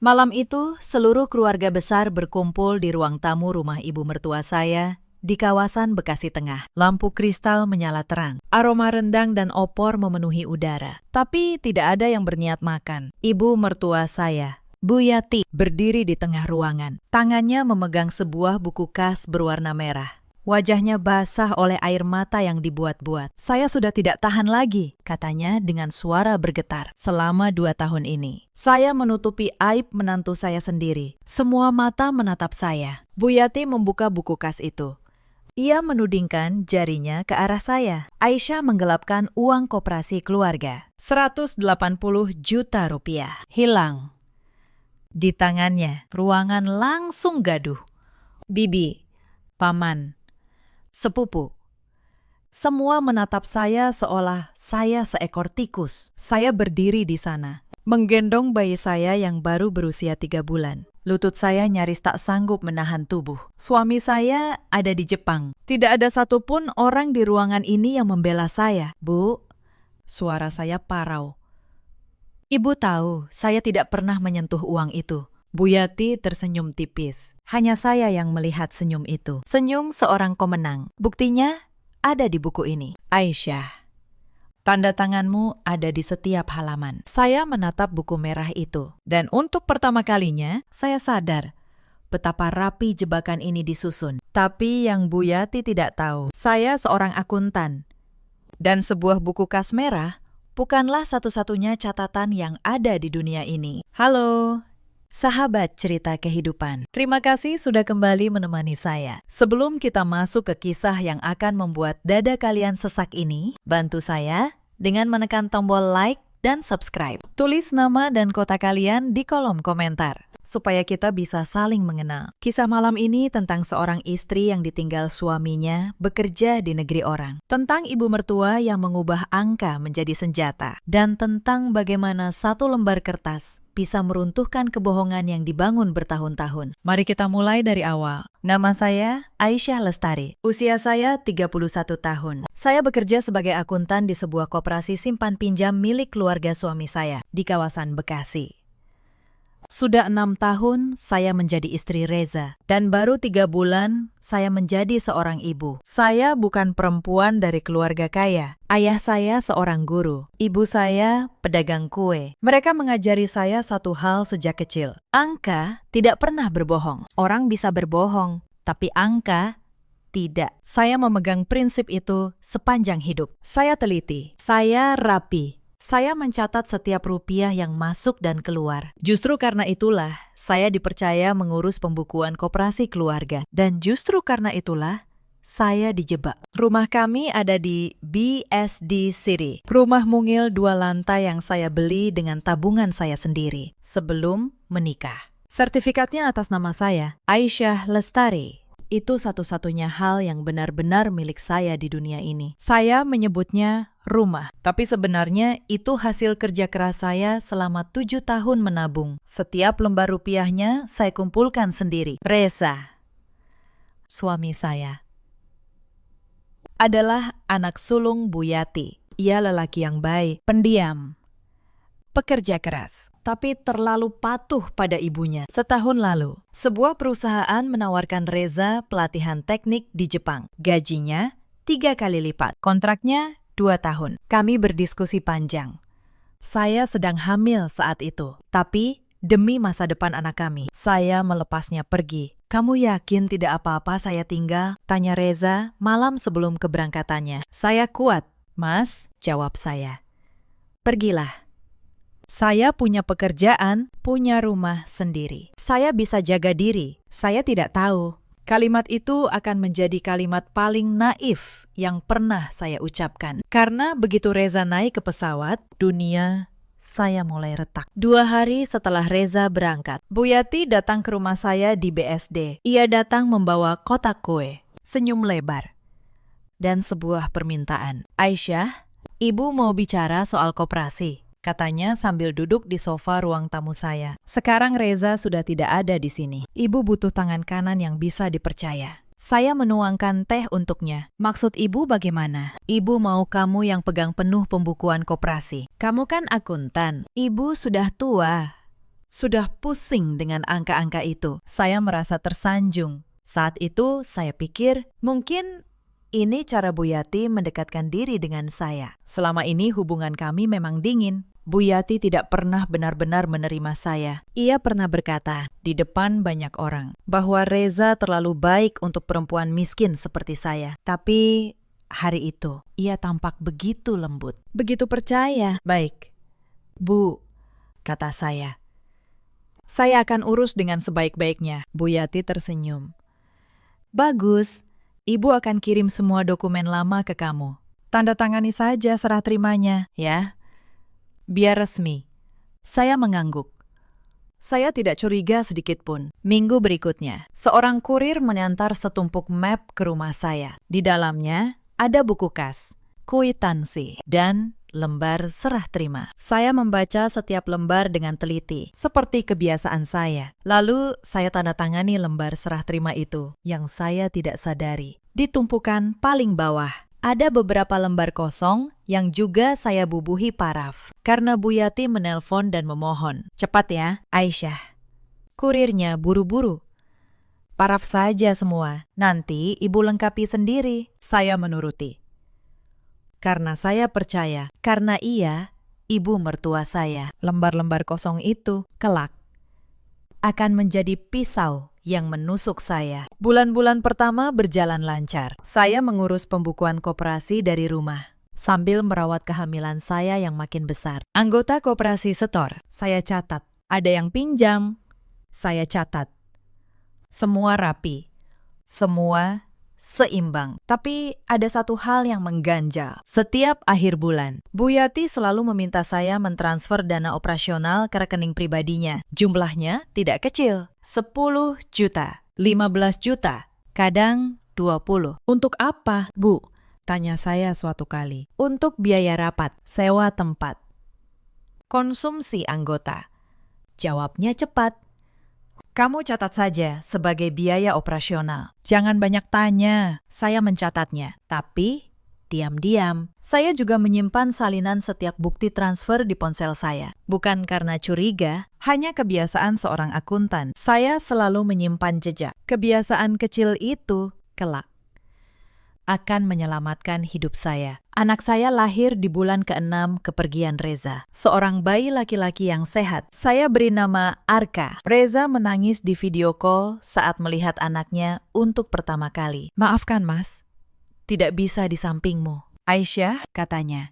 Malam itu, seluruh keluarga besar berkumpul di ruang tamu rumah ibu mertua saya di kawasan Bekasi Tengah. Lampu kristal menyala terang. Aroma rendang dan opor memenuhi udara. Tapi tidak ada yang berniat makan. Ibu mertua saya, Bu Yati, berdiri di tengah ruangan. Tangannya memegang sebuah buku kas berwarna merah. Wajahnya basah oleh air mata yang dibuat-buat. "Saya sudah tidak tahan lagi," katanya dengan suara bergetar. "Selama 2 tahun ini, saya menutupi aib menantu saya sendiri. Semua mata menatap saya." Bu Yati membuka buku kas itu. Ia menudingkan jarinya ke arah saya. Aisyah menggelapkan uang koperasi keluarga. 180 juta rupiah. Hilang. Di tangannya, ruangan langsung gaduh. Bibi, paman, sepupu. Semua menatap saya seolah saya seekor tikus. Saya berdiri di sana, menggendong bayi saya yang baru berusia 3 bulan. Lutut saya nyaris tak sanggup menahan tubuh. Suami saya ada di Jepang. Tidak ada satupun orang di ruangan ini yang membela saya. "Bu," suara saya parau. "Ibu tahu, saya tidak pernah menyentuh uang itu." Bu Yati tersenyum tipis. Hanya saya yang melihat senyum itu. Senyum seorang pemenang. Buktinya ada di buku ini. "Aisyah, tanda tanganmu ada di setiap halaman." Saya menatap buku merah itu. Dan untuk pertama kalinya, saya sadar betapa rapi jebakan ini disusun. Tapi yang Bu Yati tidak tahu, saya seorang akuntan. Dan sebuah buku kas merah bukanlah satu-satunya catatan yang ada di dunia ini. Halo, sahabat cerita kehidupan. Terima kasih sudah kembali menemani saya. Sebelum kita masuk ke kisah yang akan membuat dada kalian sesak ini, bantu saya dengan menekan tombol like dan subscribe. Tulis nama dan kota kalian di kolom komentar, supaya kita bisa saling mengenal. Kisah malam ini tentang seorang istri yang ditinggal suaminya bekerja di negeri orang. Tentang ibu mertua yang mengubah angka menjadi senjata. Dan tentang bagaimana satu lembar kertas bisa meruntuhkan kebohongan yang dibangun bertahun-tahun. Mari kita mulai dari awal. Nama saya Aisyah Lestari. Usia saya 31 tahun. Saya bekerja sebagai akuntan di sebuah koperasi simpan pinjam milik keluarga suami saya di kawasan Bekasi. Sudah 6 tahun saya menjadi istri Reza, dan baru 3 bulan saya menjadi seorang ibu. Saya bukan perempuan dari keluarga kaya. Ayah saya seorang guru, ibu saya pedagang kue. Mereka mengajari saya satu hal sejak kecil. Angka tidak pernah berbohong. Orang bisa berbohong, tapi angka tidak. Saya memegang prinsip itu sepanjang hidup. Saya teliti, saya rapi. Saya mencatat setiap rupiah yang masuk dan keluar. Justru karena itulah, saya dipercaya mengurus pembukuan koperasi keluarga. Dan justru karena itulah, saya dijebak. Rumah kami ada di BSD City. Rumah mungil 2 lantai yang saya beli dengan tabungan saya sendiri sebelum menikah. Sertifikatnya atas nama saya, Aisyah Lestari. Itu satu-satunya hal yang benar-benar milik saya di dunia ini. Saya menyebutnya rumah, tapi sebenarnya itu hasil kerja keras saya selama 7 tahun menabung. Setiap lembar rupiahnya saya kumpulkan sendiri. Reza, suami saya, adalah anak sulung Bu Yati. Ia lelaki yang baik, pendiam, pekerja keras, tapi terlalu patuh pada ibunya. Setahun lalu, sebuah perusahaan menawarkan Reza pelatihan teknik di Jepang. Gajinya 3 kali lipat. Kontraknya 2 tahun. Kami berdiskusi panjang. Saya sedang hamil saat itu, tapi demi masa depan anak kami, saya melepasnya pergi. "Kamu yakin tidak apa-apa saya tinggal?" tanya Reza malam sebelum keberangkatannya. "Saya kuat, Mas," jawab saya. "Pergilah. Saya punya pekerjaan, punya rumah sendiri. Saya bisa jaga diri." Saya tidak tahu. Kalimat itu akan menjadi kalimat paling naif yang pernah saya ucapkan. Karena begitu Reza naik ke pesawat, dunia saya mulai retak. 2 hari setelah Reza berangkat, Bu Yati datang ke rumah saya di BSD. Ia datang membawa kotak kue, senyum lebar, dan sebuah permintaan. "Aisyah, Ibu mau bicara soal koperasi," katanya sambil duduk di sofa ruang tamu saya. "Sekarang Reza sudah tidak ada di sini. Ibu butuh tangan kanan yang bisa dipercaya." Saya menuangkan teh untuknya. "Maksud ibu bagaimana?" "Ibu mau kamu yang pegang penuh pembukuan koperasi. Kamu kan akuntan. Ibu sudah tua. Sudah pusing dengan angka-angka itu. Saya merasa tersanjung. Saat itu saya pikir mungkin ini cara Bu Yati mendekatkan diri dengan saya. Selama ini hubungan kami memang dingin. Bu Yati tidak pernah benar-benar menerima saya. Ia pernah berkata di depan banyak orang bahwa Reza terlalu baik untuk perempuan miskin seperti saya. Tapi hari itu ia tampak begitu lembut, begitu percaya. Baik, Bu, kata saya. Saya akan urus dengan sebaik-baiknya. Bu Yati tersenyum. Bagus, Ibu akan kirim semua dokumen lama ke kamu. Tanda tangani saja serah terimanya, ya. Biar resmi. Saya mengangguk. Saya tidak curiga sedikit pun. Minggu berikutnya, seorang kurir mengantar setumpuk map ke rumah saya. Di dalamnya ada buku kas, kwitansi, dan lembar serah terima. Saya membaca setiap lembar dengan teliti, seperti kebiasaan saya. Lalu saya tanda tangani lembar serah terima itu, yang saya tidak sadari. Di tumpukan paling bawah, ada beberapa lembar kosong yang juga saya bubuhi paraf. Karena Bu Yati menelpon dan memohon. Cepat ya, Aisyah. Kurirnya buru-buru. Paraf saja semua, nanti Ibu lengkapi sendiri. Saya menuruti. Karena saya percaya, karena ia ibu mertua saya. Lembar-lembar kosong itu kelak akan menjadi pisau yang menusuk saya. Bulan-bulan pertama berjalan lancar. Saya mengurus pembukuan koperasi dari rumah, sambil merawat kehamilan saya yang makin besar. Anggota koperasi setor, saya catat. Ada yang pinjam, saya catat. Semua rapi, semua seimbang. Tapi ada satu hal yang mengganjal. Setiap akhir bulan, Bu Yati selalu meminta saya mentransfer dana operasional ke rekening pribadinya. Jumlahnya tidak kecil, 10 juta, 15 juta, kadang 20. Untuk apa, Bu? Tanya saya suatu kali. Untuk biaya rapat, sewa tempat, konsumsi anggota. Jawabnya cepat. Kamu catat saja sebagai biaya operasional. Jangan banyak tanya, saya mencatatnya. Tapi, diam-diam, saya juga menyimpan salinan setiap bukti transfer di ponsel saya. Bukan karena curiga, hanya kebiasaan seorang akuntan. Saya selalu menyimpan jejak. Kebiasaan kecil itu, kelak, akan menyelamatkan hidup saya. Anak saya lahir di bulan ke-6 kepergian Reza. Seorang bayi laki-laki yang sehat. Saya beri nama Arka. Reza menangis di video call saat melihat anaknya untuk pertama kali. Maafkan, Mas. Tidak bisa di sampingmu. Aisyah, katanya.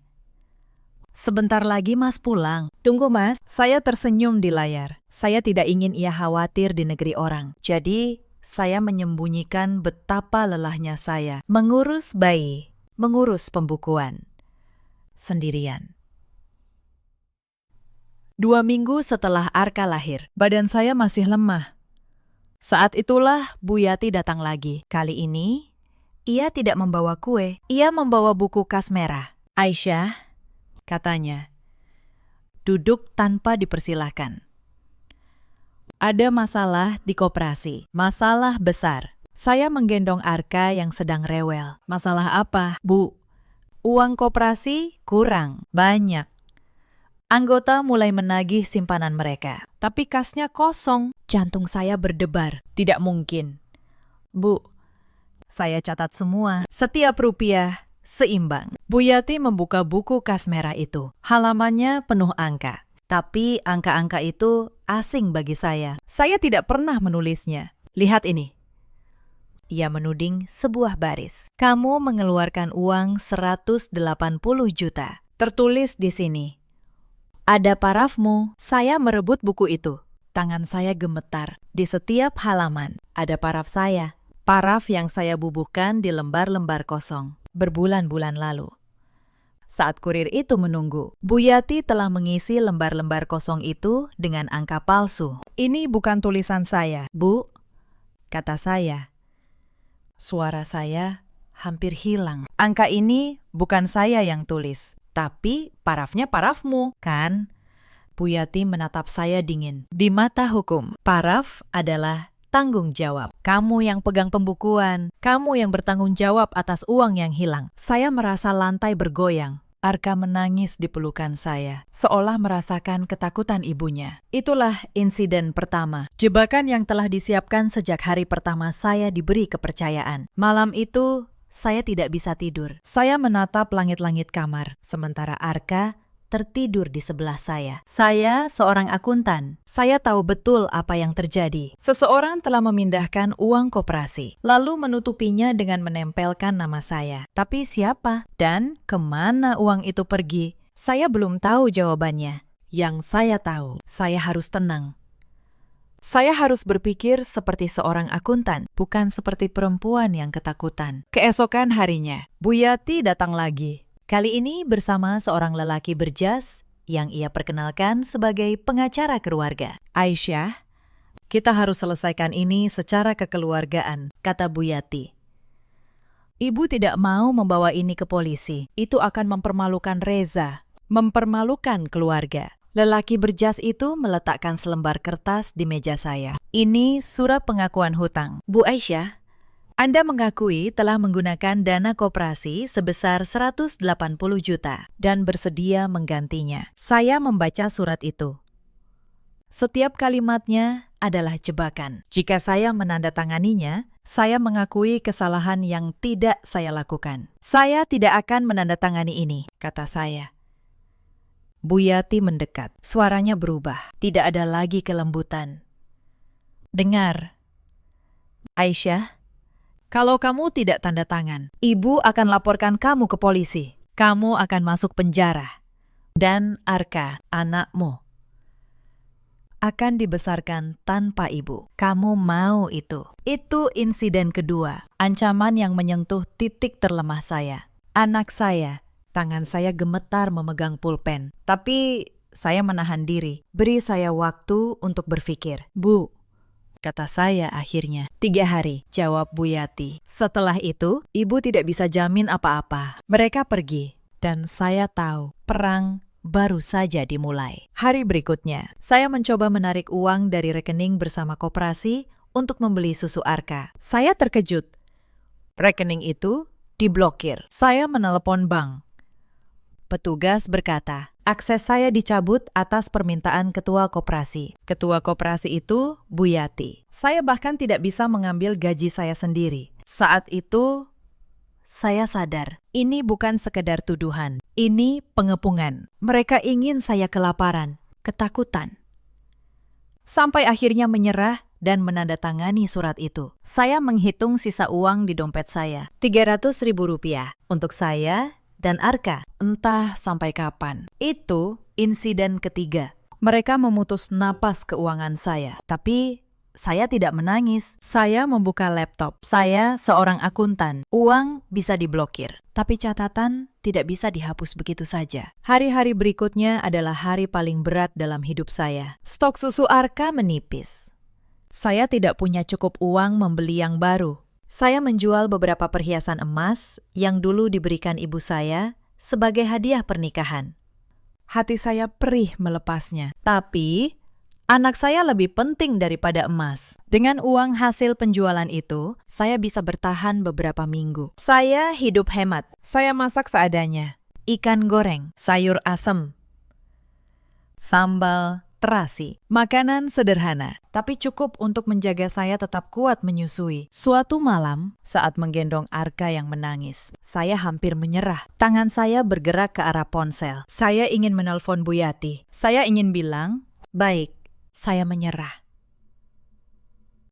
Sebentar lagi Mas pulang. Tunggu, Mas. Saya tersenyum di layar. Saya tidak ingin ia khawatir di negeri orang. Jadi, saya menyembunyikan betapa lelahnya saya mengurus bayi, mengurus pembukuan, sendirian. 2 minggu setelah Arka lahir, badan saya masih lemah. Saat itulah Bu Yati datang lagi. Kali ini, ia tidak membawa kue. Ia membawa buku kas merah. Aisyah, katanya, duduk tanpa dipersilahkan. Ada masalah di koperasi, masalah besar. Saya menggendong Arka yang sedang rewel. Masalah apa, Bu? Uang koperasi kurang, banyak. Anggota mulai menagih simpanan mereka. Tapi kasnya kosong. Jantung saya berdebar. Tidak mungkin. Bu, saya catat semua. Setiap rupiah seimbang. Bu Yati membuka buku kas merah itu. Halamannya penuh angka. Tapi angka-angka itu asing bagi saya. Saya tidak pernah menulisnya. Lihat ini. Ia menuding sebuah baris. Kamu mengeluarkan uang 180 juta. Tertulis di sini. Ada parafmu. Saya merebut buku itu. Tangan saya gemetar. Di setiap halaman ada paraf saya. Paraf yang saya bubuhkan di lembar-lembar kosong. Berbulan-bulan lalu. Saat kurir itu menunggu, Bu Yati telah mengisi lembar-lembar kosong itu dengan angka palsu. Ini bukan tulisan saya, Bu, kata saya. Suara saya hampir hilang. Angka ini bukan saya yang tulis, tapi parafnya parafmu, kan? Bu Yati menatap saya dingin. Di mata hukum, paraf adalah tanggung jawab. Kamu yang pegang pembukuan. Kamu yang bertanggung jawab atas uang yang hilang. Saya merasa lantai bergoyang. Arka menangis di pelukan saya, seolah merasakan ketakutan ibunya. Itulah insiden pertama, jebakan yang telah disiapkan sejak hari pertama saya diberi kepercayaan. Malam itu, saya tidak bisa tidur. Saya menatap langit-langit kamar, sementara Arka tertidur di sebelah saya. Saya seorang akuntan. Saya tahu betul apa yang terjadi. Seseorang telah memindahkan uang koperasi, lalu menutupinya dengan menempelkan nama saya. Tapi siapa? Dan kemana uang itu pergi? Saya belum tahu jawabannya. Yang saya tahu, saya harus tenang. Saya harus berpikir seperti seorang akuntan, bukan seperti perempuan yang ketakutan. Keesokan harinya, Bu Yati datang lagi. Kali ini bersama seorang lelaki berjas yang ia perkenalkan sebagai pengacara keluarga. Aisyah, kita harus selesaikan ini secara kekeluargaan, kata Bu Yati. Ibu tidak mau membawa ini ke polisi. Itu akan mempermalukan Reza, mempermalukan keluarga. Lelaki berjas itu meletakkan selembar kertas di meja saya. Ini surat pengakuan hutang. Bu Aisyah, Anda mengakui telah menggunakan dana koperasi sebesar 180 juta dan bersedia menggantinya. Saya membaca surat itu. Setiap kalimatnya adalah jebakan. Jika saya menandatanganinya, saya mengakui kesalahan yang tidak saya lakukan. Saya tidak akan menandatangani ini, kata saya. Bu Yati mendekat. Suaranya berubah. Tidak ada lagi kelembutan. Dengar, Aisyah, kalau kamu tidak tanda tangan, ibu akan laporkan kamu ke polisi. Kamu akan masuk penjara. Dan Arka, anakmu, akan dibesarkan tanpa ibu. Kamu mau itu. Itu insiden kedua. Ancaman yang menyentuh titik terlemah saya. Anak saya. Tangan saya gemetar memegang pulpen. Tapi saya menahan diri. Beri saya waktu untuk berpikir. Bu, kata saya akhirnya. 3 hari, jawab Bu Yati. Setelah itu, ibu tidak bisa jamin apa-apa. Mereka pergi, dan saya tahu perang baru saja dimulai. Hari berikutnya, saya mencoba menarik uang dari rekening bersama koperasi untuk membeli susu Arka. Saya terkejut. Rekening itu diblokir. Saya menelepon bank. Petugas berkata, akses saya dicabut atas permintaan ketua koperasi. Ketua koperasi itu Bu Yati. Saya bahkan tidak bisa mengambil gaji saya sendiri. Saat itu, saya sadar, ini bukan sekedar tuduhan. Ini pengepungan. Mereka ingin saya kelaparan, ketakutan. Sampai akhirnya menyerah dan menandatangani surat itu. Saya menghitung sisa uang di dompet saya. Rp300.000 untuk saya dan Arka, entah sampai kapan. Itu insiden ketiga. Mereka memutus napas keuangan saya. Tapi saya tidak menangis. Saya membuka laptop. Saya seorang akuntan. Uang bisa diblokir. Tapi catatan tidak bisa dihapus begitu saja. Hari-hari berikutnya adalah hari paling berat dalam hidup saya. Stok susu Arka menipis. Saya tidak punya cukup uang membeli yang baru. Saya menjual beberapa perhiasan emas yang dulu diberikan ibu saya sebagai hadiah pernikahan. Hati saya perih melepasnya. Tapi, anak saya lebih penting daripada emas. Dengan uang hasil penjualan itu, saya bisa bertahan beberapa minggu. Saya hidup hemat. Saya masak seadanya. Ikan goreng, sayur asem, sambal terasi. Makanan sederhana, tapi cukup untuk menjaga saya tetap kuat menyusui. Suatu malam, saat menggendong Arka yang menangis, saya hampir menyerah. Tangan saya bergerak ke arah ponsel. Saya ingin menelpon Bu Yati. Saya ingin bilang, baik, saya menyerah.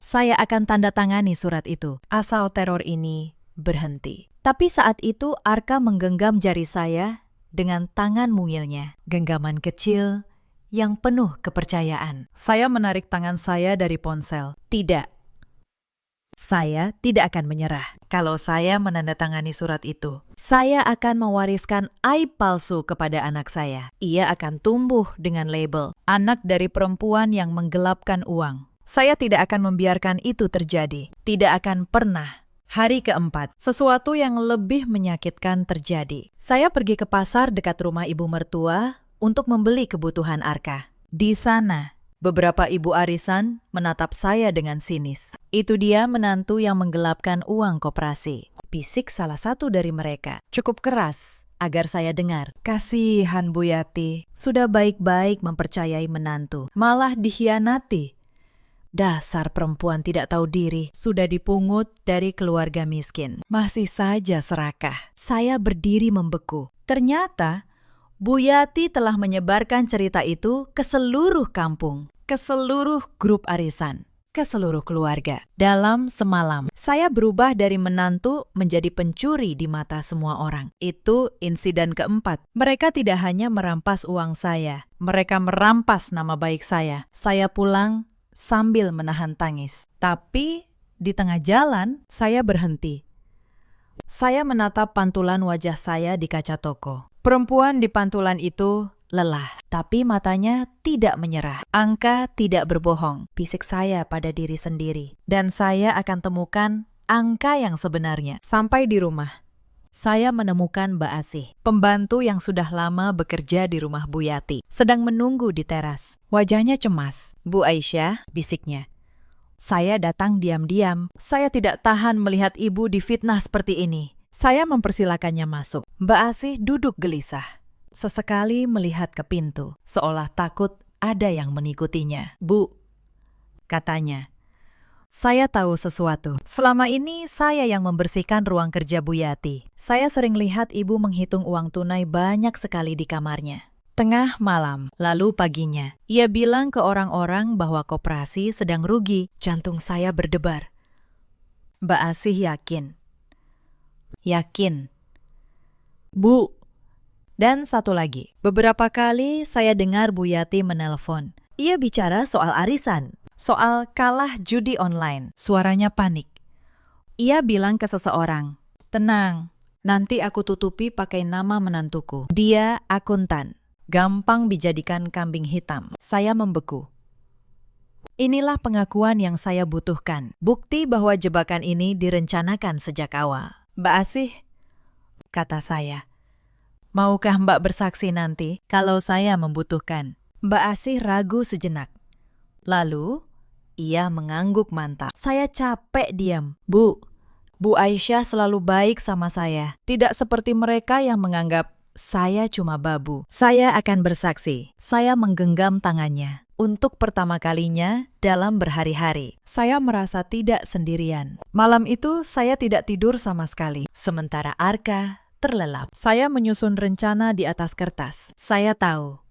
Saya akan tanda tangani surat itu, asal teror ini berhenti. Tapi saat itu Arka menggenggam jari saya dengan tangan mungilnya. Genggaman kecil yang penuh kepercayaan. Saya menarik tangan saya dari ponsel. Tidak. Saya tidak akan menyerah. Kalau saya menandatangani surat itu, saya akan mewariskan aib palsu kepada anak saya. Ia akan tumbuh dengan label anak dari perempuan yang menggelapkan uang. Saya tidak akan membiarkan itu terjadi. Tidak akan pernah. Hari keempat, sesuatu yang lebih menyakitkan terjadi. Saya pergi ke pasar dekat rumah ibu mertua untuk membeli kebutuhan Arka. Di sana, beberapa ibu arisan menatap saya dengan sinis. Itu dia menantu yang menggelapkan uang koperasi. Bisik salah satu dari mereka. Cukup keras, agar saya dengar. Kasihan Bu Yati, sudah baik-baik mempercayai menantu, malah dikhianati. Dasar perempuan tidak tahu diri, sudah dipungut dari keluarga miskin. Masih saja serakah. Saya berdiri membeku. Ternyata Bu Yati telah menyebarkan cerita itu ke seluruh kampung, ke seluruh grup arisan, ke seluruh keluarga. Dalam semalam, saya berubah dari menantu menjadi pencuri di mata semua orang. Itu insiden keempat. Mereka tidak hanya merampas uang saya, mereka merampas nama baik saya. Saya pulang sambil menahan tangis. Tapi di tengah jalan, saya berhenti. Saya menatap pantulan wajah saya di kaca toko. Perempuan di pantulan itu lelah, tapi matanya tidak menyerah. Angka tidak berbohong, bisik saya pada diri sendiri. Dan saya akan temukan angka yang sebenarnya. Sampai di rumah, saya menemukan Mbak Asih, pembantu yang sudah lama bekerja di rumah Bu Yati, sedang menunggu di teras. Wajahnya cemas. Bu Aisyah, bisiknya. Saya datang diam-diam. Saya tidak tahan melihat ibu difitnah seperti ini. Saya mempersilakannya masuk. Mbak Asih duduk gelisah. Sesekali melihat ke pintu, seolah takut ada yang mengikutinya. Bu, katanya, saya tahu sesuatu. Selama ini saya yang membersihkan ruang kerja Bu Yati. Saya sering lihat ibu menghitung uang tunai banyak sekali di kamarnya. Tengah malam, lalu paginya, ia bilang ke orang-orang bahwa koperasi sedang rugi. Jantung saya berdebar. Mbak Asih yakin. Yakin. Bu. Dan satu lagi, beberapa kali saya dengar Bu Yati menelpon. Ia bicara soal arisan, soal kalah judi online. Suaranya panik. Ia bilang ke seseorang, tenang, nanti aku tutupi pakai nama menantuku. Dia akuntan. Gampang dijadikan kambing hitam. Saya membeku. Inilah pengakuan yang saya butuhkan. Bukti bahwa jebakan ini direncanakan sejak awal. Mbak Asih, kata saya, maukah Mbak bersaksi nanti kalau saya membutuhkan? Mbak Asih ragu sejenak. Lalu, ia mengangguk mantap. Saya capek diam. Bu Aisyah selalu baik sama saya. Tidak seperti mereka yang menganggap saya cuma babu. Saya akan bersaksi. Saya menggenggam tangannya. Untuk pertama kalinya dalam berhari-hari, saya merasa tidak sendirian. Malam itu saya tidak tidur sama sekali. Sementara Arka terlelap. Saya menyusun rencana di atas kertas. Saya tahu,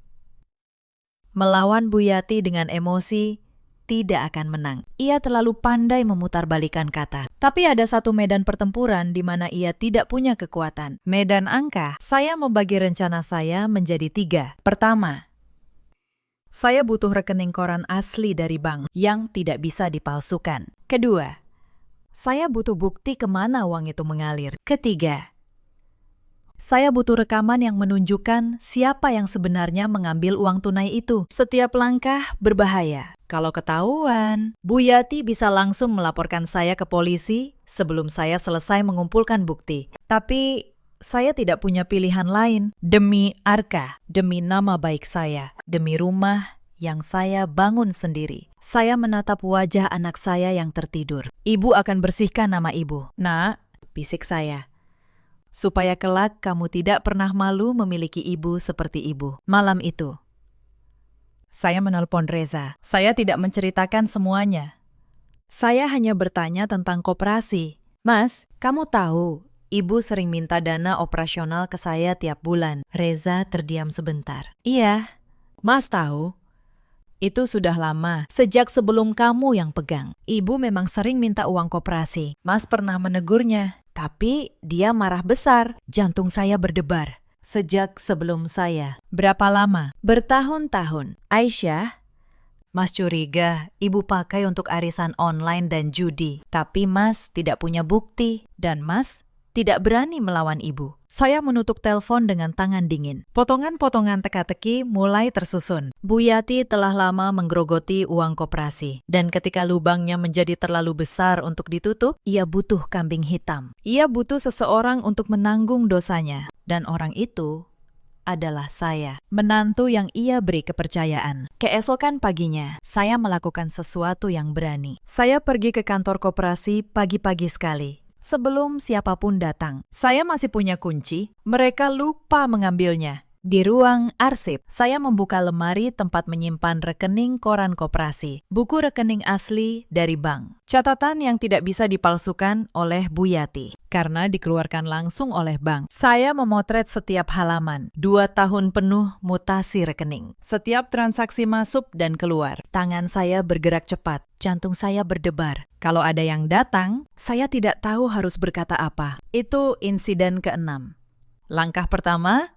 melawan Bu Yati dengan emosi tidak akan menang. Ia terlalu pandai memutarbalikkan kata. Tapi ada satu medan pertempuran di mana ia tidak punya kekuatan. Medan angka. Saya membagi rencana saya menjadi 3. Pertama, saya butuh rekening koran asli dari bank yang tidak bisa dipalsukan. Kedua, saya butuh bukti kemana uang itu mengalir. Ketiga, saya butuh rekaman yang menunjukkan siapa yang sebenarnya mengambil uang tunai itu. Setiap langkah berbahaya. Kalau ketahuan, Bu Yati bisa langsung melaporkan saya ke polisi sebelum saya selesai mengumpulkan bukti. Tapi saya tidak punya pilihan lain. Demi Arka, demi nama baik saya, demi rumah yang saya bangun sendiri. Saya menatap wajah anak saya yang tertidur. Ibu akan bersihkan nama ibu. Nak, bisik saya, supaya kelak kamu tidak pernah malu memiliki ibu seperti ibu. Malam itu, saya menelpon Reza. Saya tidak menceritakan semuanya. Saya hanya bertanya tentang koperasi. Mas, kamu tahu, ibu sering minta dana operasional ke saya tiap bulan. Reza terdiam sebentar. Iya, Mas tahu. Itu sudah lama, sejak sebelum kamu yang pegang. Ibu memang sering minta uang koperasi. Mas pernah menegurnya, tapi dia marah besar. Jantung saya berdebar. Sejak sebelum saya. Berapa lama? Bertahun-tahun. Aisyah, Mas curiga ibu pakai untuk arisan online dan judi. Tapi Mas tidak punya bukti. Dan Mas tidak berani melawan ibu. Saya menutup telepon dengan tangan dingin. Potongan-potongan teka-teki mulai tersusun. Bu Yati telah lama menggerogoti uang koperasi. Dan ketika lubangnya menjadi terlalu besar untuk ditutup, ia butuh kambing hitam. Ia butuh seseorang untuk menanggung dosanya. Dan orang itu adalah saya, menantu yang ia beri kepercayaan. Keesokan paginya, saya melakukan sesuatu yang berani. Saya pergi ke kantor koperasi pagi-pagi sekali. sebelum siapapun datang. Saya masih punya kunci, mereka lupa mengambilnya. Di ruang arsip, saya membuka lemari tempat menyimpan rekening koran koperasi, buku rekening asli dari bank. Catatan yang tidak bisa dipalsukan oleh Bu Yati, karena dikeluarkan langsung oleh bank. Saya memotret setiap halaman, 2 tahun penuh mutasi rekening. Setiap transaksi masuk dan keluar, tangan saya bergerak cepat, jantung saya berdebar. Kalau ada yang datang, saya tidak tahu harus berkata apa. Itu insiden ke-6. Langkah pertama,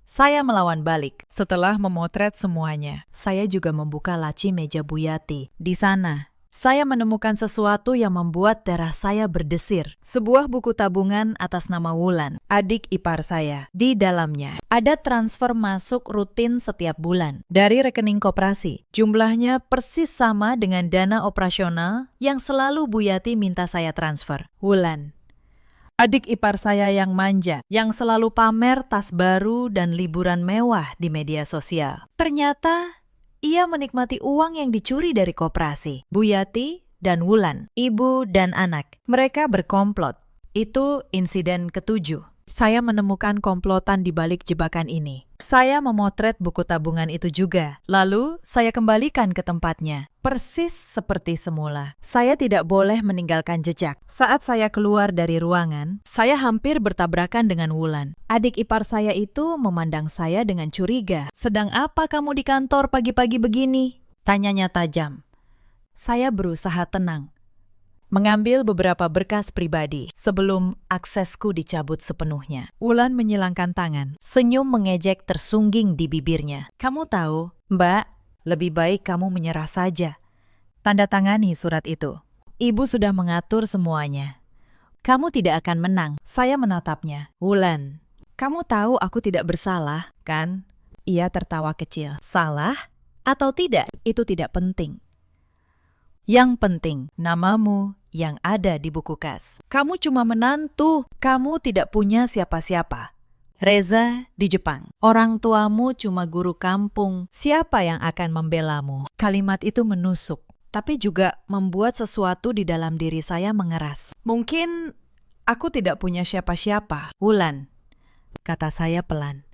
saya melawan balik. Setelah memotret semuanya, saya juga membuka laci meja Bu Yati. Di sana, saya menemukan sesuatu yang membuat darah saya berdesir. Sebuah buku tabungan atas nama Wulan, adik ipar saya. Di dalamnya, ada transfer masuk rutin setiap bulan dari rekening koperasi. Jumlahnya persis sama dengan dana operasional yang selalu Bu Yati minta saya transfer. Wulan, adik ipar saya yang manja, yang selalu pamer tas baru dan liburan mewah di media sosial. Ternyata, ia menikmati uang yang dicuri dari koperasi. Bu Yati dan Wulan, ibu dan anak, mereka berkomplot. Itu insiden ke-7. Saya menemukan komplotan di balik jebakan ini. Saya memotret buku tabungan itu juga. Lalu, saya kembalikan ke tempatnya. Persis seperti semula. Saya tidak boleh meninggalkan jejak. Saat saya keluar dari ruangan, saya hampir bertabrakan dengan Wulan. Adik ipar saya itu memandang saya dengan curiga. "Sedang apa kamu di kantor pagi-pagi begini?" Tanyanya tajam. Saya berusaha tenang, mengambil beberapa berkas pribadi sebelum aksesku dicabut sepenuhnya. Wulan menyilangkan tangan, senyum mengejek tersungging di bibirnya. "Kamu tahu, Mbak, lebih baik kamu menyerah saja. Tanda tangani surat itu. Ibu sudah mengatur semuanya. Kamu tidak akan menang." Saya menatapnya. "Wulan, kamu tahu aku tidak bersalah, kan?" Ia tertawa kecil. "Salah atau tidak, itu tidak penting. Yang penting, namamu yang ada di buku kas. Kamu cuma menantu, kamu tidak punya siapa-siapa. Reza di Jepang. Orang tuamu cuma guru kampung. Siapa yang akan membelamu?" Kalimat itu menusuk, tapi juga membuat sesuatu di dalam diri saya mengeras. "Mungkin aku tidak punya siapa-siapa, Wulan," kata saya pelan.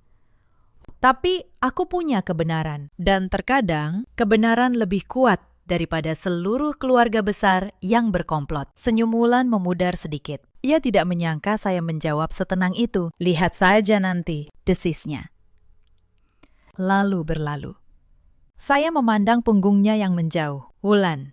"Tapi aku punya kebenaran, dan terkadang kebenaran lebih kuat daripada seluruh keluarga besar yang berkomplot." Senyum Wulan memudar sedikit. Ia tidak menyangka saya menjawab setenang itu. "Lihat saja nanti," desisnya. Lalu berlalu. Saya memandang punggungnya yang menjauh. Wulan,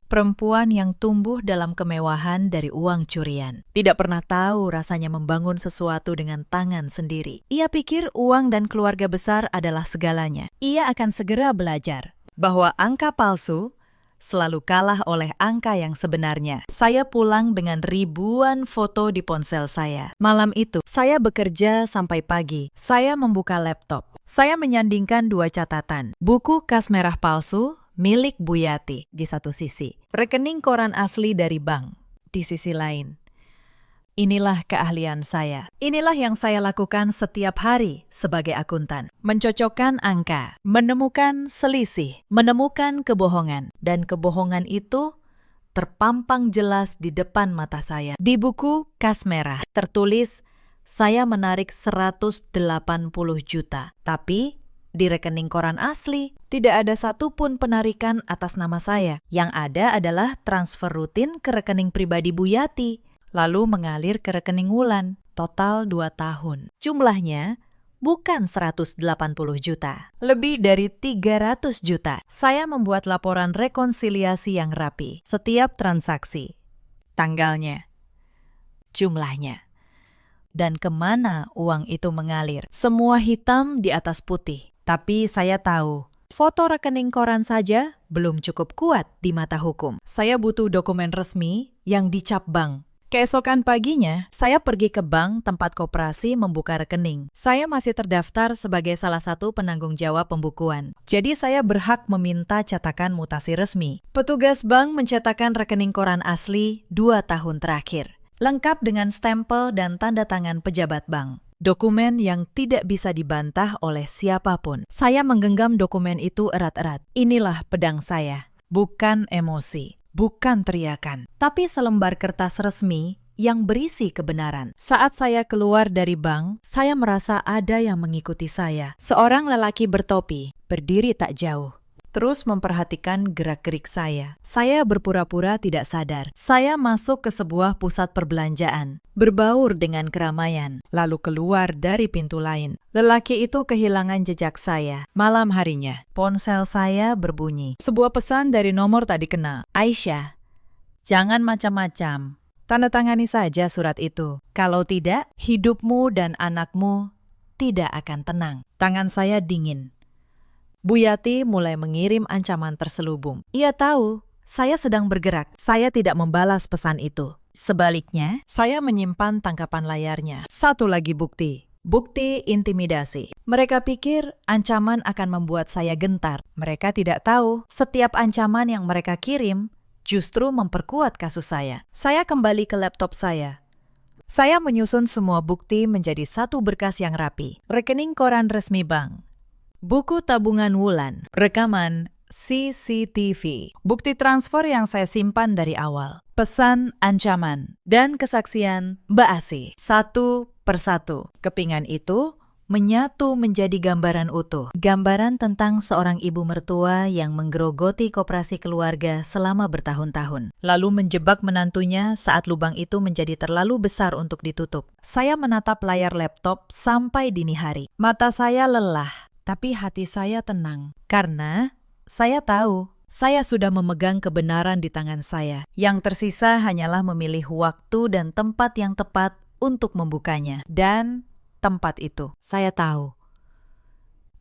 perempuan yang tumbuh dalam kemewahan dari uang curian. Tidak pernah tahu rasanya membangun sesuatu dengan tangan sendiri. Ia pikir uang dan keluarga besar adalah segalanya. Ia akan segera belajar bahwa angka palsu selalu kalah oleh angka yang sebenarnya. Saya pulang dengan ribuan foto di ponsel saya. Malam itu, saya bekerja sampai pagi. Saya membuka laptop. Saya menyandingkan 2 catatan. Buku kas merah palsu milik Bu Yati di satu sisi. Rekening koran asli dari bank di sisi lain. Inilah keahlian saya. Inilah yang saya lakukan setiap hari sebagai akuntan. Mencocokkan angka, menemukan selisih, menemukan kebohongan. Dan kebohongan itu terpampang jelas di depan mata saya. Di buku kas merah tertulis, saya menarik 180 juta. Tapi di rekening koran asli, tidak ada satupun penarikan atas nama saya. Yang ada adalah transfer rutin ke rekening pribadi Bu Yati, lalu mengalir ke rekening Wulan. Total 2 tahun. Jumlahnya bukan 180 juta. Lebih dari 300 juta. Saya membuat laporan rekonsiliasi yang rapi. Setiap transaksi. Tanggalnya. Jumlahnya. Dan kemana uang itu mengalir. Semua hitam di atas putih. Tapi saya tahu, foto rekening koran saja belum cukup kuat di mata hukum. Saya butuh dokumen resmi yang dicap bank. Keesokan paginya, saya pergi ke bank tempat koperasi membuka rekening. Saya masih terdaftar sebagai salah satu penanggung jawab pembukuan. Jadi saya berhak meminta cetakan mutasi resmi. Petugas bank mencetakkan rekening koran asli 2 tahun terakhir. Lengkap dengan stempel dan tanda tangan pejabat bank. Dokumen yang tidak bisa dibantah oleh siapapun. Saya menggenggam dokumen itu erat-erat. Inilah pedang saya. Bukan emosi, bukan teriakan, tapi selembar kertas resmi yang berisi kebenaran. Saat saya keluar dari bank, saya merasa ada yang mengikuti saya. Seorang lelaki bertopi, berdiri tak jauh, terus memperhatikan gerak-gerik saya. Saya berpura-pura tidak sadar. Saya masuk ke sebuah pusat perbelanjaan, berbaur dengan keramaian, lalu keluar dari pintu lain. Lelaki itu kehilangan jejak saya. Malam harinya, ponsel saya berbunyi. Sebuah pesan dari nomor tak dikenal. Aisyah, jangan macam-macam. Tanda tangani saja surat itu. Kalau tidak, hidupmu dan anakmu tidak akan tenang. Tangan saya dingin. Bu Yati mulai mengirim ancaman terselubung. Ia tahu saya sedang bergerak. Saya tidak membalas pesan itu. Sebaliknya, saya menyimpan tangkapan layarnya. Satu lagi bukti. Bukti intimidasi. Mereka pikir ancaman akan membuat saya gentar. Mereka tidak tahu setiap ancaman yang mereka kirim justru memperkuat kasus saya. Saya kembali ke laptop saya. Saya menyusun semua bukti menjadi satu berkas yang rapi. Rekening koran resmi bank, buku tabungan wulan, rekaman CCTV, bukti transfer yang saya simpan dari awal, pesan ancaman, dan kesaksian Mbak Asi. Satu persatu. Kepingan itu menyatu menjadi gambaran utuh. Gambaran tentang seorang ibu mertua yang menggerogoti koperasi keluarga selama bertahun-tahun, lalu menjebak menantunya saat lubang itu menjadi terlalu besar untuk ditutup. Saya menatap layar laptop sampai dini hari. Mata saya lelah, tapi hati saya tenang. Karena saya tahu saya sudah memegang kebenaran di tangan saya. Yang tersisa hanyalah memilih waktu dan tempat yang tepat untuk membukanya. Dan tempat itu, saya tahu,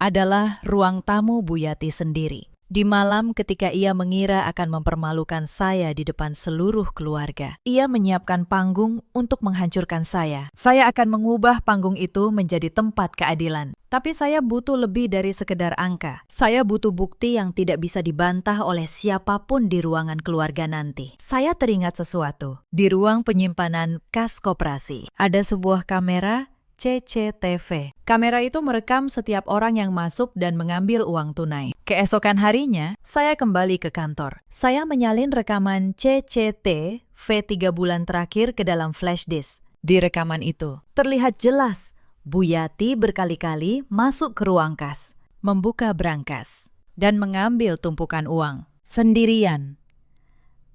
adalah ruang tamu Bu Yati sendiri. Di malam ketika ia mengira akan mempermalukan saya di depan seluruh keluarga, ia menyiapkan panggung untuk menghancurkan saya. Saya akan mengubah panggung itu menjadi tempat keadilan. Tapi saya butuh lebih dari sekedar angka. Saya butuh bukti yang tidak bisa dibantah oleh siapapun di ruangan keluarga nanti. Saya teringat sesuatu. Di ruang penyimpanan kas koperasi, ada sebuah kamera CCTV. Kamera itu merekam setiap orang yang masuk dan mengambil uang tunai. Keesokan harinya, saya kembali ke kantor. Saya menyalin rekaman CCTV 3 bulan terakhir ke dalam flash disk. Di rekaman itu, terlihat jelas Bu Yati berkali-kali masuk ke ruang kas, membuka brankas, dan mengambil tumpukan uang sendirian,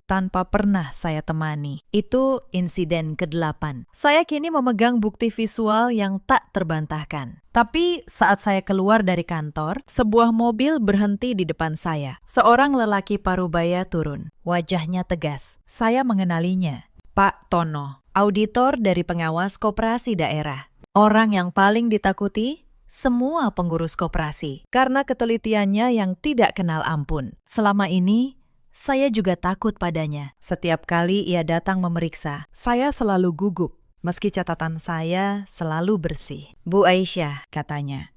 tanpa pernah saya temani. Itu insiden ke-8. Saya kini memegang bukti visual yang tak terbantahkan. Tapi saat saya keluar dari kantor, sebuah mobil berhenti di depan saya. Seorang lelaki parubaya turun. Wajahnya tegas. Saya mengenalinya. Pak Tono, auditor dari pengawas koperasi daerah. Orang yang paling ditakuti semua pengurus koperasi. Karena ketelitiannya yang tidak kenal ampun. Selama ini, saya juga takut padanya. Setiap kali ia datang memeriksa, saya selalu gugup, meski catatan saya selalu bersih. Bu Aisyah, katanya.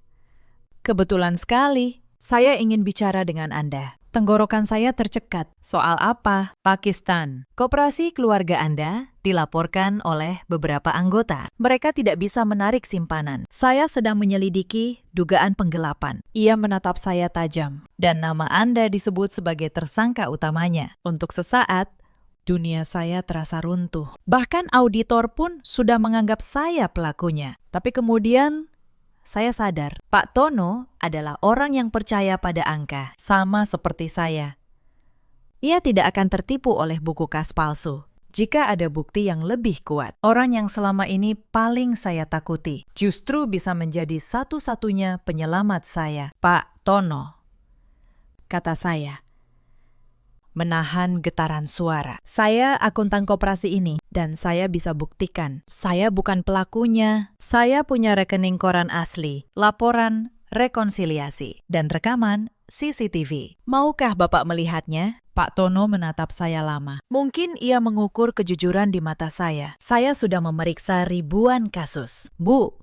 Kebetulan sekali, saya ingin bicara dengan Anda. Tenggorokan saya tercekat. Soal apa? Pakistan. Koperasi keluarga Anda dilaporkan oleh beberapa anggota. Mereka tidak bisa menarik simpanan. Saya sedang menyelidiki dugaan penggelapan. Ia menatap saya tajam. Dan nama Anda disebut sebagai tersangka utamanya. Untuk sesaat, dunia saya terasa runtuh. Bahkan auditor pun sudah menganggap saya pelakunya. Tapi kemudian saya sadar, Pak Tono adalah orang yang percaya pada angka, sama seperti saya. Ia tidak akan tertipu oleh buku kas palsu. Jika ada bukti yang lebih kuat, orang yang selama ini paling saya takuti justru bisa menjadi satu-satunya penyelamat saya. Pak Tono, kata saya, menahan getaran suara. Saya akuntan koperasi ini, dan saya bisa buktikan. Saya bukan pelakunya. Saya punya rekening koran asli, laporan rekonsiliasi, dan rekaman CCTV. Maukah Bapak melihatnya? Pak Tono menatap saya lama. Mungkin ia mengukur kejujuran di mata saya. Saya sudah memeriksa ribuan kasus. Bu,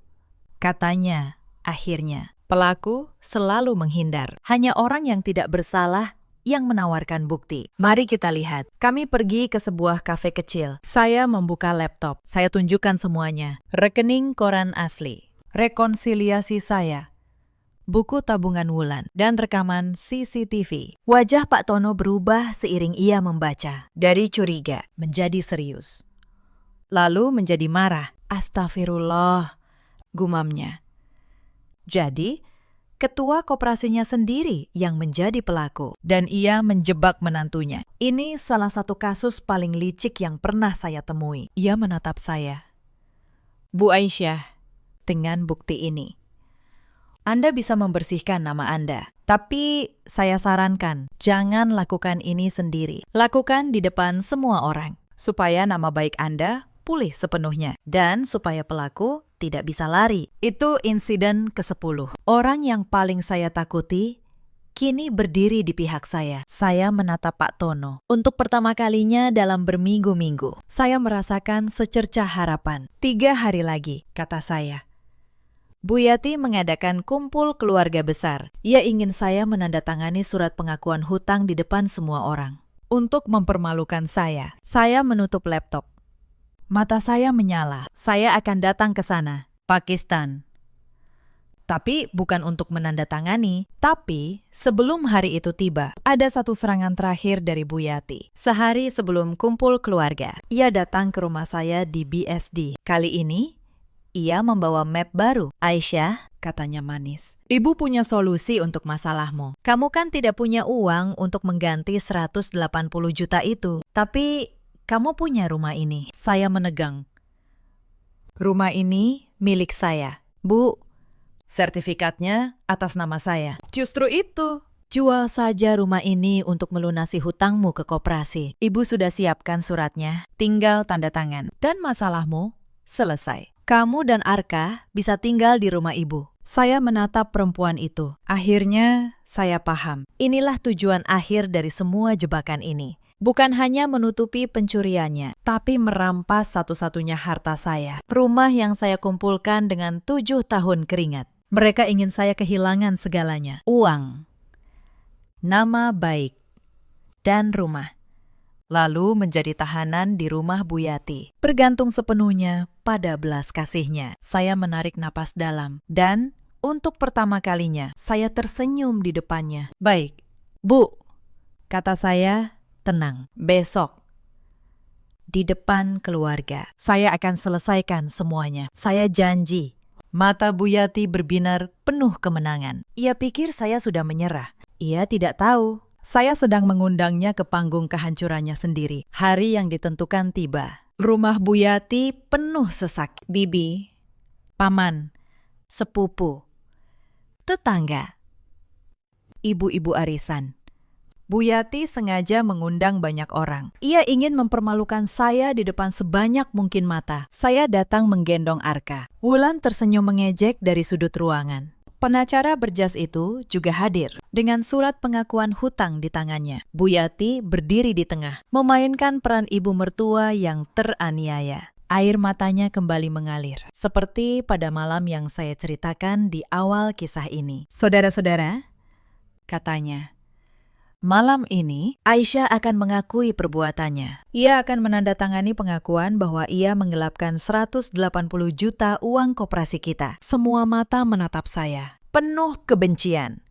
katanya akhirnya, pelaku selalu menghindar. Hanya orang yang tidak bersalah yang menawarkan bukti. Mari kita lihat. Kami pergi ke sebuah kafe kecil. Saya membuka laptop. Saya tunjukkan semuanya. Rekening koran asli, rekonsiliasi saya, buku tabungan wulan, dan rekaman CCTV. Wajah Pak Tono berubah seiring ia membaca. Dari curiga menjadi serius. lalu menjadi marah. Astagfirullah, gumamnya. Jadi, ketua koperasinya sendiri yang menjadi pelaku, dan ia menjebak menantunya. Ini salah satu kasus paling licik yang pernah saya temui. Ia menatap saya. Bu Aisyah, dengan bukti ini, Anda bisa membersihkan nama Anda. Tapi saya sarankan, jangan lakukan ini sendiri. Lakukan di depan semua orang, supaya nama baik Anda pulih sepenuhnya, dan supaya pelaku tidak bisa lari. Itu insiden ke-10. Orang yang paling saya takuti kini berdiri di pihak saya. Saya menatap Pak Tono. Untuk pertama kalinya dalam berminggu-minggu, saya merasakan secercah harapan. 3 hari lagi, kata saya, Bu Yati mengadakan kumpul keluarga besar. Ia ingin saya menandatangani surat pengakuan hutang di depan semua orang. Untuk mempermalukan saya menutup laptop. Mata saya menyala. Saya akan datang ke sana, Pakistan. Tapi bukan untuk menandatangani. Tapi sebelum hari itu tiba, ada satu serangan terakhir dari Bu Yati. Sehari sebelum kumpul keluarga, ia datang ke rumah saya di BSD. Kali ini, ia membawa map baru. Aisyah, katanya manis, Ibu punya solusi untuk masalahmu. Kamu kan tidak punya uang untuk mengganti 180 juta itu. Tapi kamu punya rumah ini. Saya menegang. Rumah ini milik saya. Bu, sertifikatnya atas nama saya. Justru itu. Jual saja rumah ini untuk melunasi hutangmu ke koperasi. Ibu sudah siapkan suratnya, tinggal tanda tangan. Dan masalahmu selesai. Kamu dan Arka bisa tinggal di rumah ibu. Saya menatap perempuan itu. Akhirnya, saya paham. Inilah tujuan akhir dari semua jebakan ini. Bukan hanya menutupi pencuriannya, tapi merampas satu-satunya harta saya. Rumah yang saya kumpulkan dengan 7 tahun keringat. Mereka ingin saya kehilangan segalanya. Uang, nama baik, dan rumah. Lalu menjadi tahanan di rumah Bu Yati. Bergantung sepenuhnya pada belas kasihnya. Saya menarik napas dalam. Dan untuk pertama kalinya, saya tersenyum di depannya. Baik, Bu, kata saya, tenang. Besok, di depan keluarga, saya akan selesaikan semuanya. Saya janji. Mata Bu Yati berbinar penuh kemenangan. Ia pikir saya sudah menyerah. Ia tidak tahu. Saya sedang mengundangnya ke panggung kehancurannya sendiri. Hari yang ditentukan tiba. Rumah Bu Yati penuh sesak. Bibi, paman, sepupu, tetangga, ibu-ibu arisan. Bu Yati sengaja mengundang banyak orang. Ia ingin mempermalukan saya di depan sebanyak mungkin mata. Saya datang menggendong Arka. Wulan tersenyum mengejek dari sudut ruangan. Pengacara berjas itu juga hadir dengan surat pengakuan hutang di tangannya. Bu Yati berdiri di tengah, memainkan peran ibu mertua yang teraniaya. Air matanya kembali mengalir, seperti pada malam yang saya ceritakan di awal kisah ini. Saudara-saudara, katanya, malam ini Aisyah akan mengakui perbuatannya. Ia akan menandatangani pengakuan bahwa ia menggelapkan 180 juta uang koperasi kita. Semua mata menatap saya, penuh kebencian,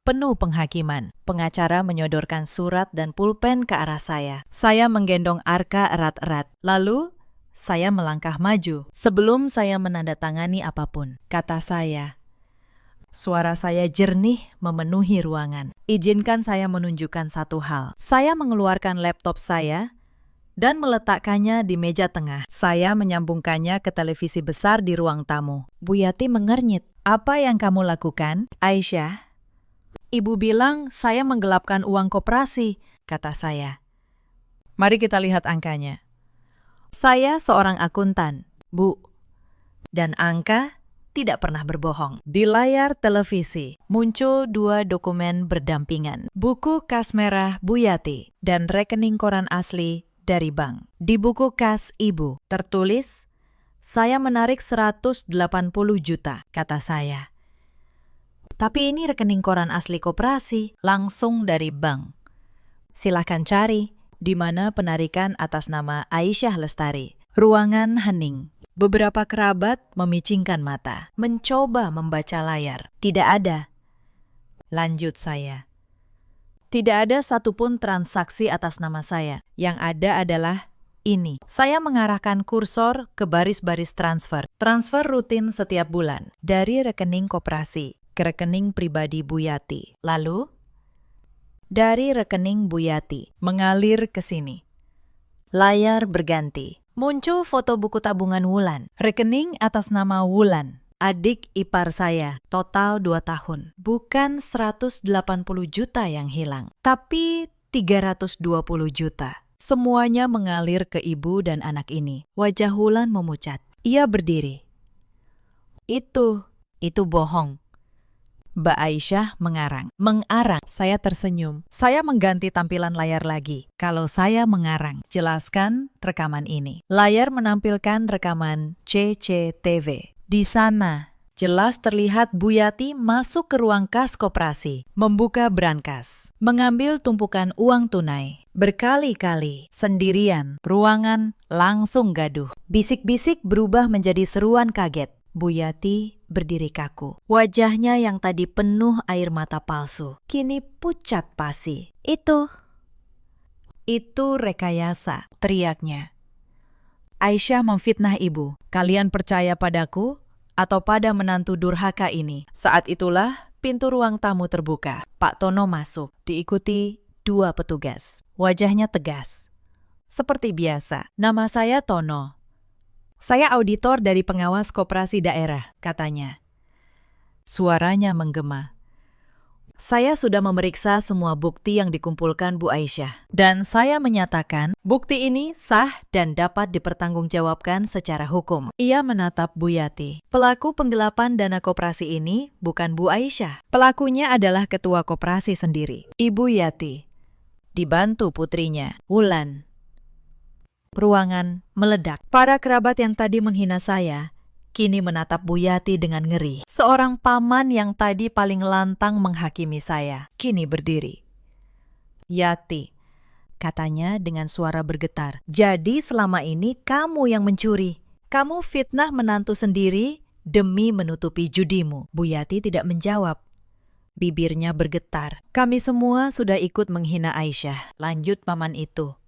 penuh penghakiman. Pengacara menyodorkan surat dan pulpen ke arah saya. Saya menggendong Arka erat-erat. Lalu, saya melangkah maju. Sebelum saya menandatangani apapun, kata saya. Suara saya jernih memenuhi ruangan. Izinkan saya menunjukkan satu hal. Saya mengeluarkan laptop saya dan meletakkannya di meja tengah. Saya menyambungkannya ke televisi besar di ruang tamu. Bu Yati mengernyit. Apa yang kamu lakukan, Aisyah? Ibu bilang saya menggelapkan uang koperasi, kata saya. Mari kita lihat angkanya. Saya seorang akuntan, Bu. Dan angka tidak pernah berbohong. Di layar televisi muncul 2 dokumen berdampingan. Buku kas merah Bu Yati dan rekening koran asli dari bank. Di buku kas ibu tertulis, saya menarik 180 juta, kata saya. Tapi ini rekening koran asli koperasi, langsung dari bank. Silakan cari di mana penarikan atas nama Aisyah Lestari. Ruangan hening. Beberapa kerabat memicingkan mata, mencoba membaca layar. Tidak ada. Lanjut saya. Tidak ada satupun transaksi atas nama saya. Yang ada adalah ini. Saya mengarahkan kursor ke baris-baris transfer. Transfer rutin setiap bulan dari rekening koperasi ke rekening pribadi Bu Yati. Lalu, dari rekening Bu Yati mengalir ke sini. Layar berganti. Muncul foto buku tabungan Wulan. Rekening atas nama Wulan. Adik ipar saya, total 2 tahun. Bukan 180 juta yang hilang, tapi 320 juta. Semuanya mengalir ke ibu dan anak ini. Wajah Wulan memucat. Ia berdiri. Itu bohong. Mbak Aisyah mengarang. Saya tersenyum. Saya mengganti tampilan layar lagi. Kalau saya mengarang, jelaskan rekaman ini. Layar menampilkan rekaman CCTV. Di sana, jelas terlihat Bu Yati masuk ke ruang kas koperasi, membuka brankas, mengambil tumpukan uang tunai. Berkali-kali, sendirian, ruangan langsung gaduh. Bisik-bisik berubah menjadi seruan kaget. Bu Yati berdiri kaku. Wajahnya yang tadi penuh air mata palsu, kini pucat pasi. Itu rekayasa, teriaknya. Aisyah memfitnah ibu. Kalian percaya padaku atau pada menantu durhaka ini? Saat itulah pintu ruang tamu terbuka. Pak Tono masuk, diikuti 2 petugas. Wajahnya tegas. Seperti biasa, nama saya Tono. Saya auditor dari pengawas koperasi daerah, katanya. Suaranya menggema. Saya sudah memeriksa semua bukti yang dikumpulkan Bu Aisyah. Dan saya menyatakan bukti ini sah dan dapat dipertanggungjawabkan secara hukum. Ia menatap Bu Yati. Pelaku penggelapan dana koperasi ini bukan Bu Aisyah. Pelakunya adalah ketua koperasi sendiri, Ibu Yati. Dibantu putrinya, Wulan. Ruangan meledak. Para kerabat yang tadi menghina saya kini menatap Bu Yati dengan ngeri. Seorang paman yang tadi paling lantang menghakimi saya, kini berdiri. Yati, katanya dengan suara bergetar. Jadi selama ini kamu yang mencuri. Kamu fitnah menantu sendiri demi menutupi judimu. Bu Yati tidak menjawab. Bibirnya bergetar. Kami semua sudah ikut menghina Aisyah. Lanjut paman itu.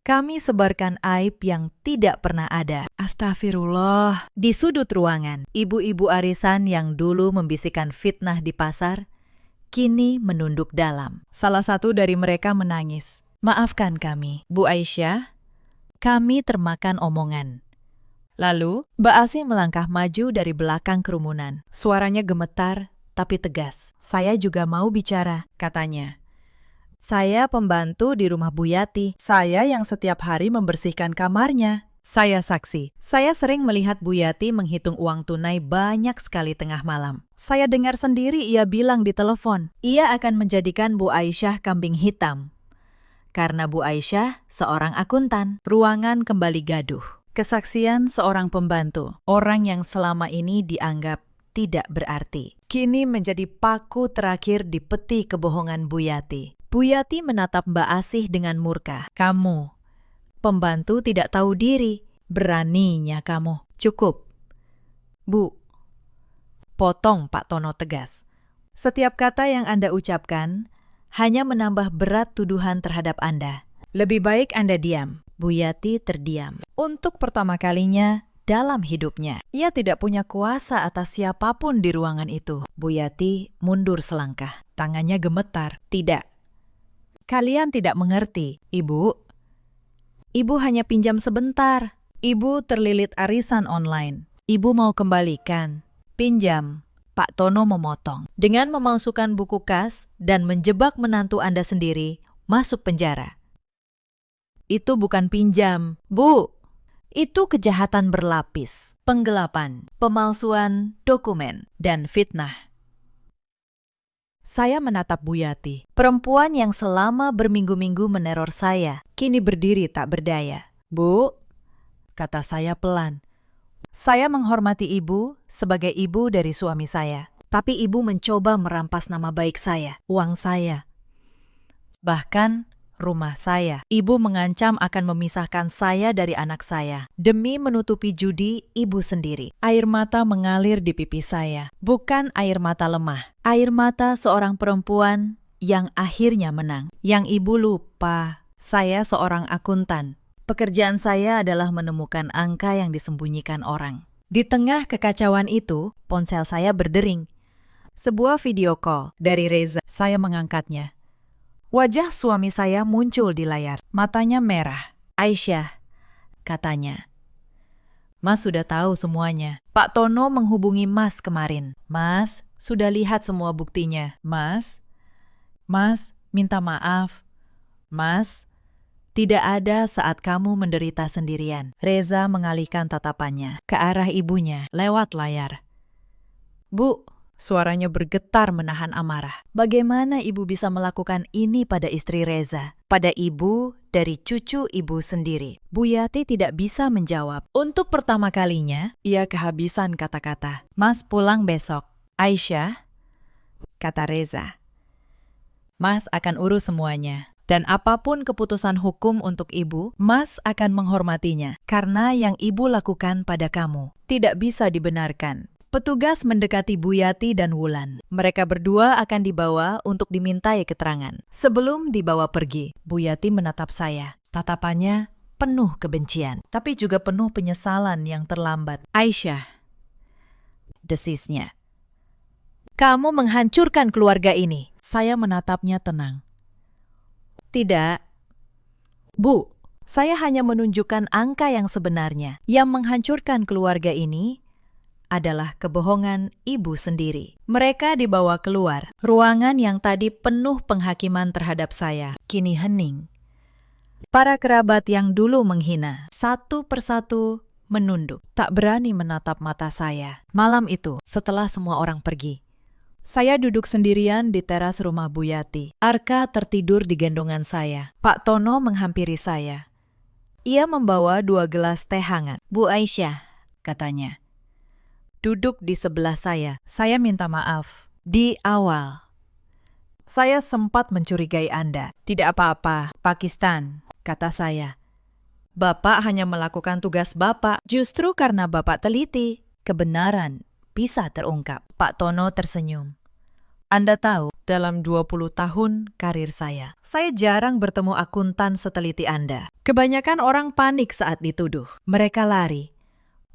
Kami sebarkan aib yang tidak pernah ada. Astagfirullah. Di sudut ruangan, ibu-ibu arisan yang dulu membisikkan fitnah di pasar, kini menunduk dalam. Salah satu dari mereka menangis. Maafkan kami, Bu Aisyah. Kami termakan omongan. Lalu, Mbak Asi melangkah maju dari belakang kerumunan. Suaranya gemetar, tapi tegas. Saya juga mau bicara, katanya. Saya pembantu di rumah Bu Yati. Saya yang setiap hari membersihkan kamarnya. Saya saksi. Saya sering melihat Bu Yati menghitung uang tunai banyak sekali tengah malam. Saya dengar sendiri ia bilang di telepon, ia akan menjadikan Bu Aisyah kambing hitam. Karena Bu Aisyah seorang akuntan. Ruangan kembali gaduh. Kesaksian seorang pembantu, orang yang selama ini dianggap tidak berarti, kini menjadi paku terakhir di peti kebohongan Bu Yati. Bu Yati menatap Mbak Asih dengan murka. Kamu, pembantu tidak tahu diri. Beraninya kamu. Cukup. Bu. Potong Pak Tono tegas. Setiap kata yang Anda ucapkan hanya menambah berat tuduhan terhadap Anda. Lebih baik Anda diam. Bu Yati terdiam. Untuk pertama kalinya dalam hidupnya, ia tidak punya kuasa atas siapapun di ruangan itu. Bu Yati mundur selangkah. Tangannya gemetar. Tidak. Kalian tidak mengerti, Ibu. Ibu hanya pinjam sebentar. Ibu terlilit arisan online. Ibu mau kembalikan. Pinjam. Pak Tono memotong. Dengan memalsukan buku kas dan menjebak menantu Anda sendiri, masuk penjara. Itu bukan pinjam, Bu. Itu kejahatan berlapis, penggelapan, pemalsuan dokumen, dan fitnah. Saya menatap Bu Yati, perempuan yang selama berminggu-minggu meneror saya, kini berdiri tak berdaya. Bu, kata saya pelan. Saya menghormati ibu sebagai ibu dari suami saya. Tapi ibu mencoba merampas nama baik saya, uang saya. Bahkan rumah saya. Ibu mengancam akan memisahkan saya dari anak saya demi menutupi judi ibu sendiri. Air mata mengalir di pipi saya. Bukan air mata lemah. Air mata seorang perempuan yang akhirnya menang. Yang ibu lupa, saya seorang akuntan, Pekerjaan saya adalah menemukan angka yang disembunyikan orang. Di tengah kekacauan itu, ponsel saya berdering. Sebuah video call dari Reza. Saya mengangkatnya. Wajah suami saya muncul di layar. Matanya merah. Aisyah, katanya. Mas sudah tahu semuanya. Pak Tono menghubungi Mas kemarin. Mas, sudah lihat semua buktinya. Mas, minta maaf. Mas, tidak ada saat kamu menderita sendirian. Reza mengalihkan tatapannya ke arah ibunya lewat layar. Bu, suaranya bergetar menahan amarah. Bagaimana ibu bisa melakukan ini pada istri Reza? Pada ibu dari cucu ibu sendiri. Bu Yati tidak bisa menjawab. Untuk pertama kalinya, ia kehabisan kata-kata. Mas pulang besok. Aisyah, kata Reza. Mas akan urus semuanya. Dan apapun keputusan hukum untuk ibu, Mas akan menghormatinya. Karena yang ibu lakukan pada kamu tidak bisa dibenarkan. Petugas mendekati Bu Yati dan Wulan. Mereka berdua akan dibawa untuk dimintai keterangan. Sebelum dibawa pergi, Bu Yati menatap saya. Tatapannya penuh kebencian, tapi juga penuh penyesalan yang terlambat. Aisyah, desisnya. Kamu menghancurkan keluarga ini. Saya menatapnya tenang. Tidak. Bu, saya hanya menunjukkan angka yang sebenarnya. Yang menghancurkan keluarga ini adalah kebohongan ibu sendiri. Mereka dibawa keluar. Ruangan yang tadi penuh penghakiman terhadap saya, kini hening. Para kerabat yang dulu menghina, satu persatu menunduk. Tak berani menatap mata saya. Malam itu, setelah semua orang pergi, saya duduk sendirian di teras rumah Bu Yati. Arka tertidur di gendongan saya. Pak Tono menghampiri saya. Ia membawa 2 gelas teh hangat. Bu Aisyah, katanya. Duduk di sebelah saya. Saya minta maaf. Di awal, saya sempat mencurigai Anda. Tidak apa-apa, Pakistan, kata saya. Bapak hanya melakukan tugas Bapak. Justru karena Bapak teliti, kebenaran bisa terungkap. Pak Tono tersenyum. Anda tahu, dalam 20 tahun karir saya jarang bertemu akuntan seteliti Anda. Kebanyakan orang panik saat dituduh. Mereka lari.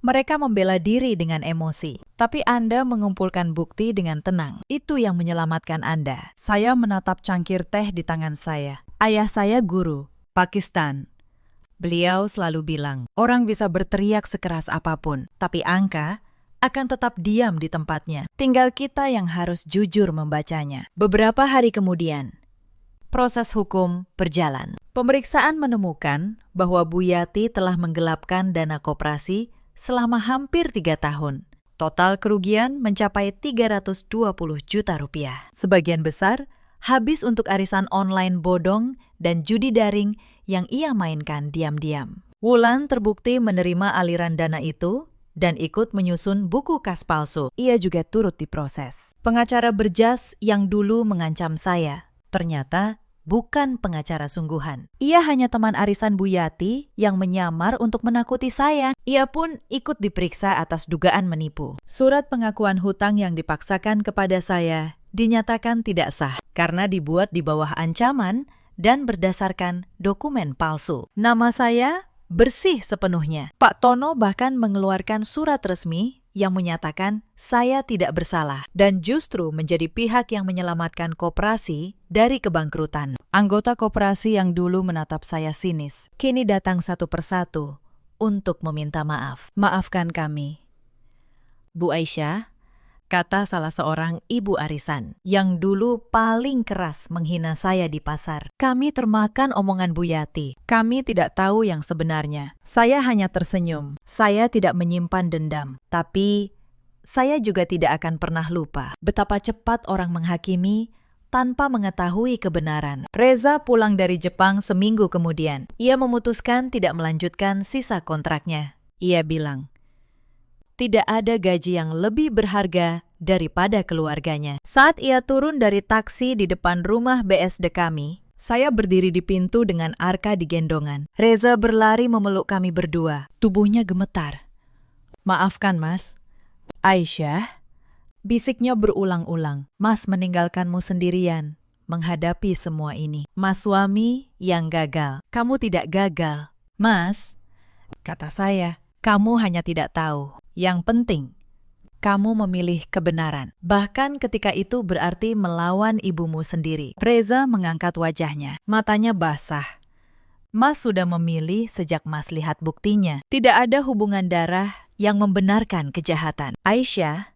Mereka membela diri dengan emosi. Tapi Anda mengumpulkan bukti dengan tenang. Itu yang menyelamatkan Anda. Saya menatap cangkir teh di tangan saya. Ayah saya guru, Pakistan. Beliau selalu bilang, orang bisa berteriak sekeras apapun, tapi angka akan tetap diam di tempatnya. Tinggal kita yang harus jujur membacanya. Beberapa hari kemudian, proses hukum berjalan. Pemeriksaan menemukan bahwa Bu Yati telah menggelapkan dana koperasi selama hampir 3 tahun. Total kerugian mencapai 320 juta rupiah. Sebagian besar habis untuk arisan online bodong dan judi daring yang ia mainkan diam-diam. Wulan terbukti menerima aliran dana itu dan ikut menyusun buku kas palsu. Ia juga turut diproses. Pengacara berjas yang dulu mengancam saya, ternyata bukan pengacara sungguhan. Ia hanya teman arisan Bu Yati yang menyamar untuk menakuti saya. Ia pun ikut diperiksa atas dugaan menipu. Surat pengakuan hutang yang dipaksakan kepada saya dinyatakan tidak sah karena dibuat di bawah ancaman dan berdasarkan dokumen palsu. Nama saya bersih sepenuhnya. Pak Tono bahkan mengeluarkan surat resmi yang menyatakan saya tidak bersalah dan justru menjadi pihak yang menyelamatkan koperasi dari kebangkrutan. Anggota koperasi yang dulu menatap saya sinis, kini datang satu persatu untuk meminta maaf. Maafkan kami. Bu Aisyah, kata salah seorang ibu arisan yang dulu paling keras menghina saya di pasar. Kami termakan omongan Bu Yati. Kami tidak tahu yang sebenarnya. Saya hanya tersenyum. Saya tidak menyimpan dendam. Tapi saya juga tidak akan pernah lupa betapa cepat orang menghakimi tanpa mengetahui kebenaran. Reza pulang dari Jepang seminggu kemudian. Ia memutuskan tidak melanjutkan sisa kontraknya. Ia bilang, tidak ada gaji yang lebih berharga daripada keluarganya. Saat ia turun dari taksi di depan rumah BSD kami, saya berdiri di pintu dengan Arka di gendongan. Reza berlari memeluk kami berdua. Tubuhnya gemetar. Maafkan, Mas. Aisyah, bisiknya berulang-ulang. Mas meninggalkanmu sendirian menghadapi semua ini. Mas suami yang gagal. Kamu tidak gagal. Mas, kata saya, kamu hanya tidak tahu. Yang penting, kamu memilih kebenaran. Bahkan ketika itu berarti melawan ibumu sendiri. Reza mengangkat wajahnya. Matanya basah. Mas sudah memilih sejak Mas lihat buktinya. Tidak ada hubungan darah yang membenarkan kejahatan. Aisyah,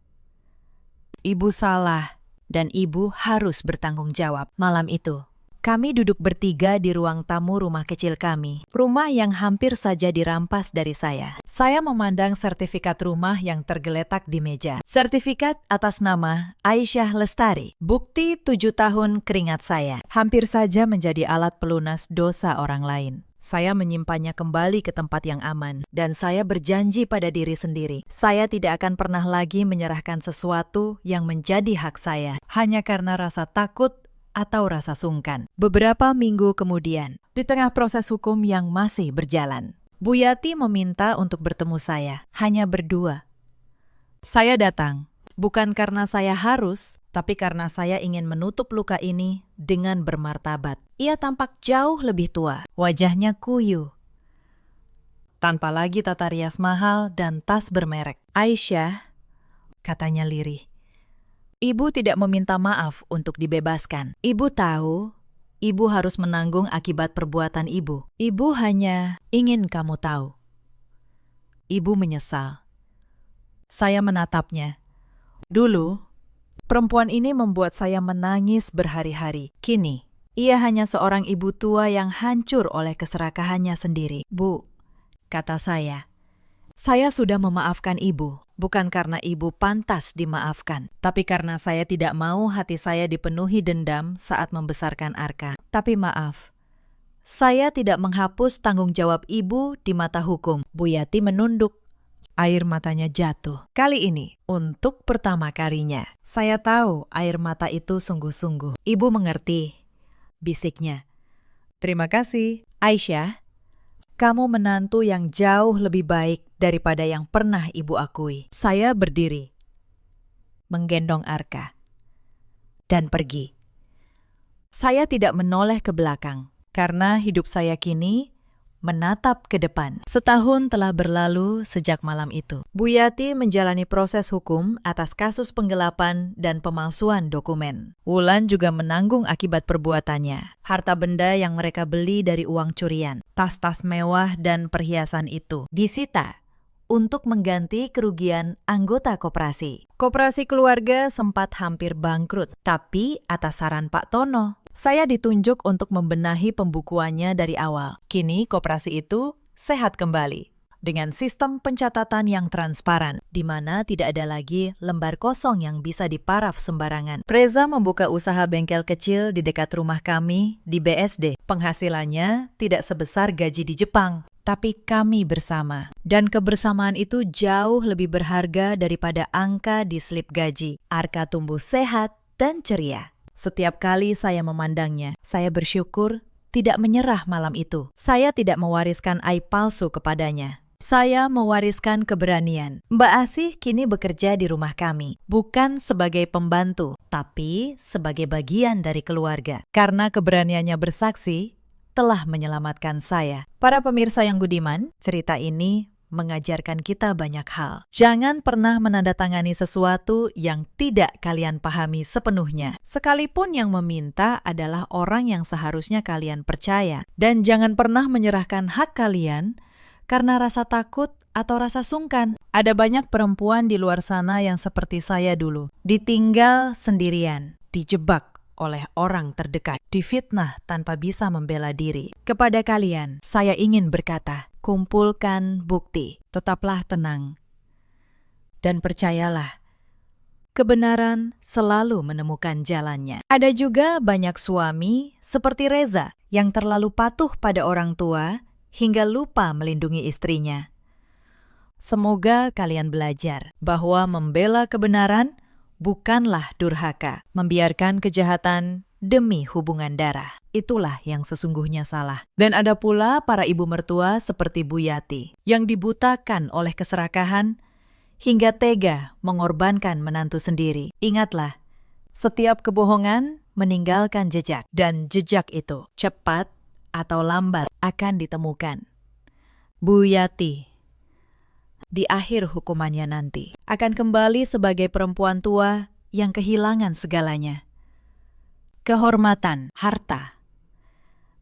ibu salah dan ibu harus bertanggung jawab. Malam itu, kami duduk bertiga di ruang tamu rumah kecil kami. Rumah yang hampir saja dirampas dari saya. Saya memandang sertifikat rumah yang tergeletak di meja. Sertifikat atas nama Aisyah Lestari. Bukti 7 tahun keringat saya. Hampir saja menjadi alat pelunas dosa orang lain. Saya menyimpannya kembali ke tempat yang aman. Dan saya berjanji pada diri sendiri. Saya tidak akan pernah lagi menyerahkan sesuatu yang menjadi hak saya. Hanya karena rasa takut atau rasa sungkan. Beberapa minggu kemudian, di tengah proses hukum yang masih berjalan, Bu Yati meminta untuk bertemu saya, hanya berdua. Saya datang, bukan karena saya harus, tapi karena saya ingin menutup luka ini dengan bermartabat. Ia tampak jauh lebih tua, wajahnya kuyu, tanpa lagi tata rias mahal dan tas bermerek. Aisyah, katanya lirih, ibu tidak meminta maaf untuk dibebaskan. Ibu tahu, ibu harus menanggung akibat perbuatan ibu. Ibu hanya ingin kamu tahu. Ibu menyesal. Saya menatapnya. Dulu, perempuan ini membuat saya menangis berhari-hari. Kini, ia hanya seorang ibu tua yang hancur oleh keserakahannya sendiri. Bu, kata saya sudah memaafkan ibu. Bukan karena ibu pantas dimaafkan, tapi karena saya tidak mau hati saya dipenuhi dendam saat membesarkan Arka. Tapi maaf, saya tidak menghapus tanggung jawab ibu di mata hukum. Bu Yati menunduk. Air matanya jatuh. Kali ini, untuk pertama kalinya, saya tahu air mata itu sungguh-sungguh. Ibu mengerti, bisiknya. Terima kasih, Aisyah. Kamu menantu yang jauh lebih baik daripada yang pernah ibu akui. Saya berdiri, menggendong Arka, dan pergi. Saya tidak menoleh ke belakang, karena hidup saya kini menatap ke depan. Setahun telah berlalu sejak malam itu. Bu Yati menjalani proses hukum atas kasus penggelapan dan pemalsuan dokumen. Wulan juga menanggung akibat perbuatannya. Harta benda yang mereka beli dari uang curian, tas-tas mewah dan perhiasan itu disita untuk mengganti kerugian anggota koperasi. Koperasi keluarga sempat hampir bangkrut, tapi atas saran Pak Tono, saya ditunjuk untuk membenahi pembukuannya dari awal. Kini koperasi itu sehat kembali dengan sistem pencatatan yang transparan, di mana tidak ada lagi lembar kosong yang bisa diparaf sembarangan. Reza membuka usaha bengkel kecil di dekat rumah kami di BSD. Penghasilannya tidak sebesar gaji di Jepang, tapi kami bersama. Dan kebersamaan itu jauh lebih berharga daripada angka di slip gaji. Arka tumbuh sehat dan ceria. Setiap kali saya memandangnya, saya bersyukur tidak menyerah malam itu. Saya tidak mewariskan aib palsu kepadanya. Saya mewariskan keberanian. Mbak Asih kini bekerja di rumah kami, bukan sebagai pembantu, tapi sebagai bagian dari keluarga. Karena keberaniannya bersaksi, telah menyelamatkan saya. Para pemirsa yang budiman, cerita ini mengajarkan kita banyak hal. Jangan pernah menandatangani sesuatu yang tidak kalian pahami sepenuhnya, sekalipun yang meminta adalah orang yang seharusnya kalian percaya. Dan jangan pernah menyerahkan hak kalian karena rasa takut atau rasa sungkan. Ada banyak perempuan di luar sana yang seperti saya dulu, ditinggal sendirian, dijebak oleh orang terdekat, difitnah tanpa bisa membela diri. Kepada kalian, saya ingin berkata, kumpulkan bukti, tetaplah tenang, dan percayalah, kebenaran selalu menemukan jalannya. Ada juga banyak suami seperti Reza yang terlalu patuh pada orang tua hingga lupa melindungi istrinya. Semoga kalian belajar bahwa membela kebenaran bukanlah durhaka. Membiarkan kejahatan demi hubungan darah, itulah yang sesungguhnya salah. Dan ada pula para ibu mertua seperti Bu Yati yang dibutakan oleh keserakahan hingga tega mengorbankan menantu sendiri. Ingatlah, setiap kebohongan meninggalkan jejak, dan jejak itu cepat atau lambat akan ditemukan. Bu Yati, di akhir hukumannya nanti, akan kembali sebagai perempuan tua yang kehilangan segalanya. Kehormatan, harta,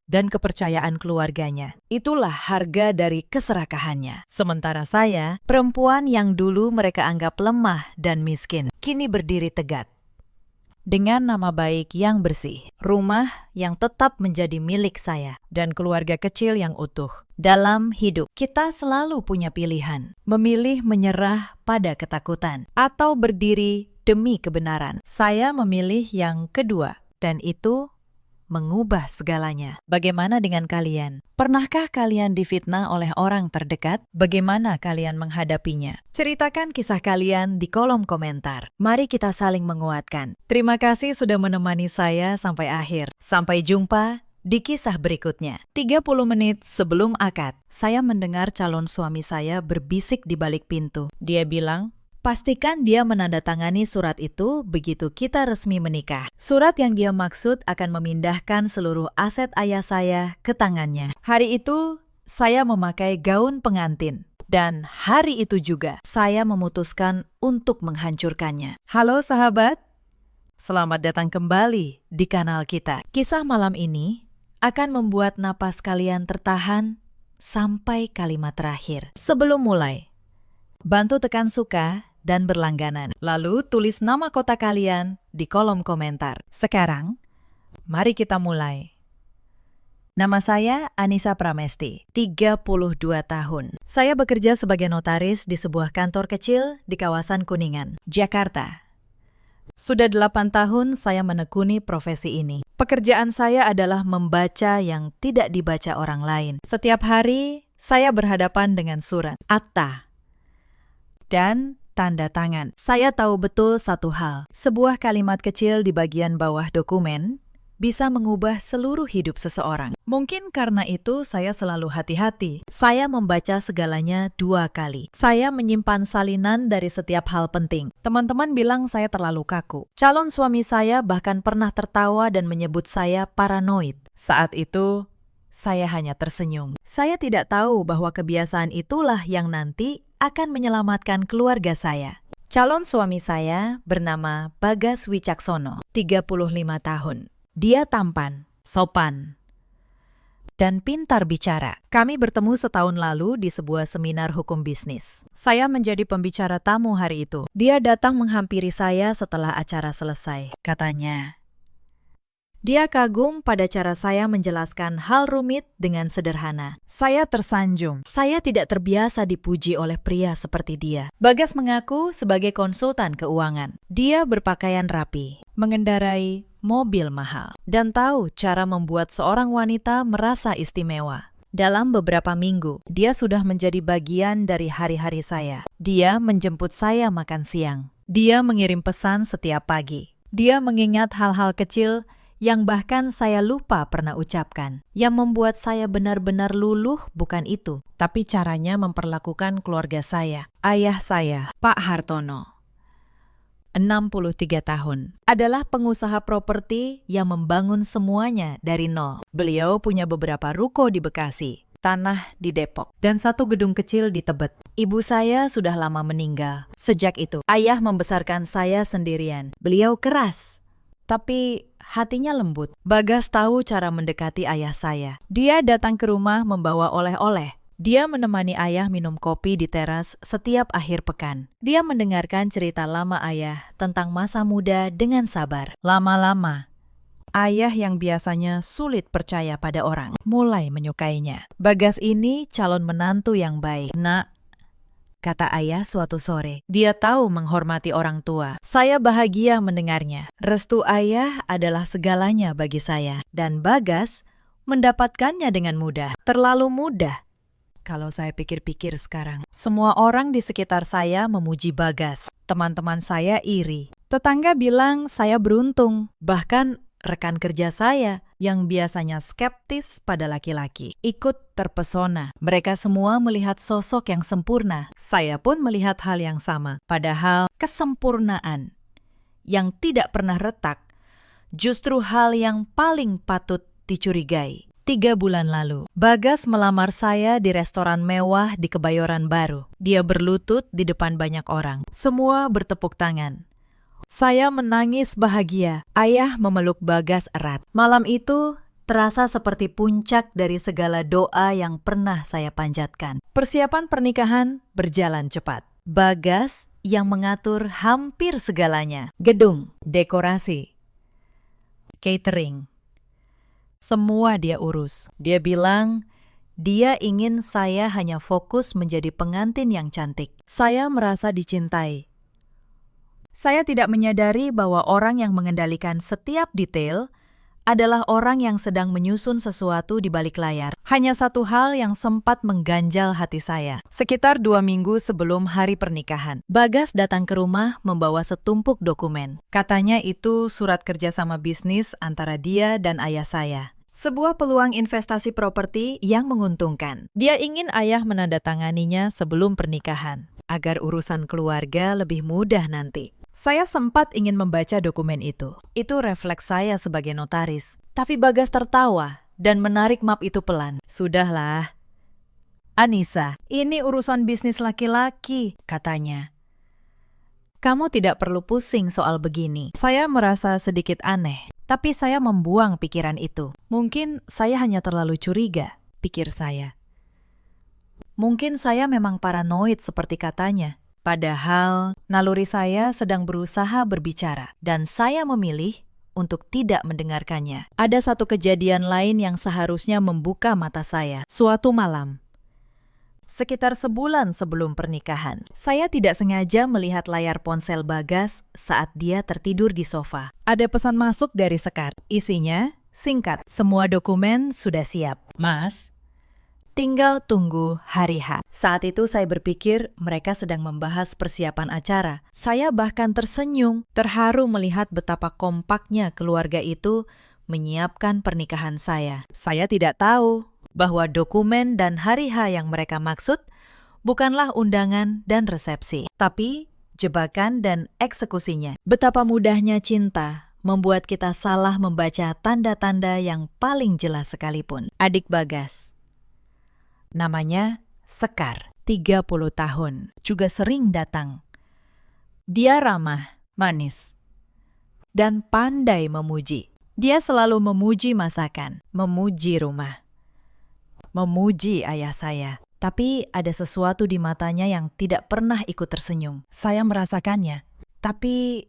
dan kepercayaan keluarganya. Itulah harga dari keserakahannya. Sementara saya, perempuan yang dulu mereka anggap lemah dan miskin, kini berdiri tegak. Dengan nama baik yang bersih, rumah yang tetap menjadi milik saya, dan keluarga kecil yang utuh. Dalam hidup, kita selalu punya pilihan, memilih menyerah pada ketakutan, atau berdiri demi kebenaran. Saya memilih yang kedua, dan itu mengubah segalanya. Bagaimana dengan kalian? Pernahkah kalian difitnah oleh orang terdekat? Bagaimana kalian menghadapinya? Ceritakan kisah kalian di kolom komentar. Mari kita saling menguatkan. Terima kasih sudah menemani saya sampai akhir. Sampai jumpa di kisah berikutnya. 30 menit sebelum akad, saya mendengar calon suami saya berbisik di balik pintu. Dia bilang, pastikan dia menandatangani surat itu begitu kita resmi menikah. Surat yang dia maksud akan memindahkan seluruh aset ayah saya ke tangannya. Hari itu, saya memakai gaun pengantin. Dan hari itu juga, saya memutuskan untuk menghancurkannya. Halo sahabat, selamat datang kembali di kanal kita. Kisah malam ini akan membuat napas kalian tertahan sampai kalimat terakhir. Sebelum mulai, bantu tekan suka dan berlangganan. Lalu tulis nama kota kalian di kolom komentar. Sekarang, mari kita mulai. Nama saya Anissa Pramesti, 32 tahun. Saya bekerja sebagai notaris di sebuah kantor kecil di kawasan Kuningan, Jakarta. Sudah 8 tahun saya menekuni profesi ini. Pekerjaan saya adalah membaca yang tidak dibaca orang lain. Setiap hari, saya berhadapan dengan surat, akta, dan tanda tangan. Saya tahu betul satu hal, sebuah kalimat kecil di bagian bawah dokumen bisa mengubah seluruh hidup seseorang. Mungkin karena itu saya selalu hati-hati. Saya membaca segalanya 2 kali. Saya menyimpan salinan dari setiap hal penting. Teman-teman bilang saya terlalu kaku. Calon suami saya bahkan pernah tertawa dan menyebut saya paranoid. Saat itu, saya hanya tersenyum. Saya tidak tahu bahwa kebiasaan itulah yang nanti akan menyelamatkan keluarga saya. Calon suami saya bernama Bagas Wicaksono, 35 tahun. Dia tampan, sopan, dan pintar bicara. Kami bertemu setahun lalu di sebuah seminar hukum bisnis. Saya menjadi pembicara tamu hari itu. Dia datang menghampiri saya setelah acara selesai. Katanya, dia kagum pada cara saya menjelaskan hal rumit dengan sederhana. Saya tersanjung. Saya tidak terbiasa dipuji oleh pria seperti dia. Bagas mengaku sebagai konsultan keuangan. Dia berpakaian rapi, mengendarai mobil mahal, dan tahu cara membuat seorang wanita merasa istimewa. Dalam beberapa minggu, dia sudah menjadi bagian dari hari-hari saya. Dia menjemput saya makan siang. Dia mengirim pesan setiap pagi. Dia mengingat hal-hal kecil yang bahkan saya lupa pernah ucapkan. Yang membuat saya benar-benar luluh bukan itu, tapi caranya memperlakukan keluarga saya. Ayah saya, Pak Hartono, 63 tahun, adalah pengusaha properti yang membangun semuanya dari nol. Beliau punya beberapa ruko di Bekasi, tanah di Depok, dan 1 gedung kecil di Tebet. Ibu saya sudah lama meninggal. Sejak itu, ayah membesarkan saya sendirian. Beliau keras, tapi hatinya lembut. Bagas tahu cara mendekati ayah saya. Dia datang ke rumah membawa oleh-oleh. Dia menemani ayah minum kopi di teras setiap akhir pekan. Dia mendengarkan cerita lama ayah tentang masa muda dengan sabar. Lama-lama, ayah yang biasanya sulit percaya pada orang mulai menyukainya. Bagas ini calon menantu yang baik. Nak, kata ayah suatu sore, dia tahu menghormati orang tua. Saya bahagia mendengarnya. Restu ayah adalah segalanya bagi saya. Dan Bagas mendapatkannya dengan mudah. Terlalu mudah. Kalau saya pikir-pikir sekarang, semua orang di sekitar saya memuji Bagas. Teman-teman saya iri. Tetangga bilang saya beruntung. Bahkan rekan kerja saya yang biasanya skeptis pada laki-laki ikut terpesona. Mereka semua melihat sosok yang sempurna. Saya pun melihat hal yang sama. Padahal kesempurnaan yang tidak pernah retak justru hal yang paling patut dicurigai. 3 bulan lalu, Bagas melamar saya di restoran mewah di Kebayoran Baru. Dia berlutut di depan banyak orang. Semua bertepuk tangan. Saya menangis bahagia. Ayah memeluk Bagas erat. Malam itu terasa seperti puncak dari segala doa yang pernah saya panjatkan. Persiapan pernikahan berjalan cepat. Bagas yang mengatur hampir segalanya. Gedung, dekorasi, catering. Semua dia urus. Dia bilang, dia ingin saya hanya fokus menjadi pengantin yang cantik. Saya merasa dicintai. Saya tidak menyadari bahwa orang yang mengendalikan setiap detail adalah orang yang sedang menyusun sesuatu di balik layar. Hanya satu hal yang sempat mengganjal hati saya. Sekitar 2 minggu sebelum hari pernikahan, Bagas datang ke rumah membawa setumpuk dokumen. Katanya itu surat kerjasama bisnis antara dia dan ayah saya. Sebuah peluang investasi properti yang menguntungkan. Dia ingin ayah menandatanganinya sebelum pernikahan, agar urusan keluarga lebih mudah nanti. Saya sempat ingin membaca dokumen itu. Itu refleks saya sebagai notaris. Tapi Bagas tertawa dan menarik map itu pelan. Sudahlah, Anissa, ini urusan bisnis laki-laki, katanya. Kamu tidak perlu pusing soal begini. Saya merasa sedikit aneh, tapi saya membuang pikiran itu. Mungkin saya hanya terlalu curiga, pikir saya. Mungkin saya memang paranoid seperti katanya. Padahal naluri saya sedang berusaha berbicara dan saya memilih untuk tidak mendengarkannya. Ada satu kejadian lain yang seharusnya membuka mata saya. Suatu malam, sekitar sebulan sebelum pernikahan, saya tidak sengaja melihat layar ponsel Bagas saat dia tertidur di sofa. Ada pesan masuk dari Sekar. Isinya singkat. Semua dokumen sudah siap. Mas, tinggal tunggu hari H. Saat itu saya berpikir mereka sedang membahas persiapan acara. Saya bahkan tersenyum, terharu melihat betapa kompaknya keluarga itu menyiapkan pernikahan saya. Saya tidak tahu bahwa dokumen dan hari H yang mereka maksud bukanlah undangan dan resepsi, tapi jebakan dan eksekusinya. Betapa mudahnya cinta membuat kita salah membaca tanda-tanda yang paling jelas sekalipun. Adik Bagas, namanya Sekar, 30 tahun, juga sering datang. Dia ramah, manis, dan pandai memuji. Dia selalu memuji masakan, memuji rumah, memuji ayah saya. Tapi ada sesuatu di matanya yang tidak pernah ikut tersenyum. Saya merasakannya, tapi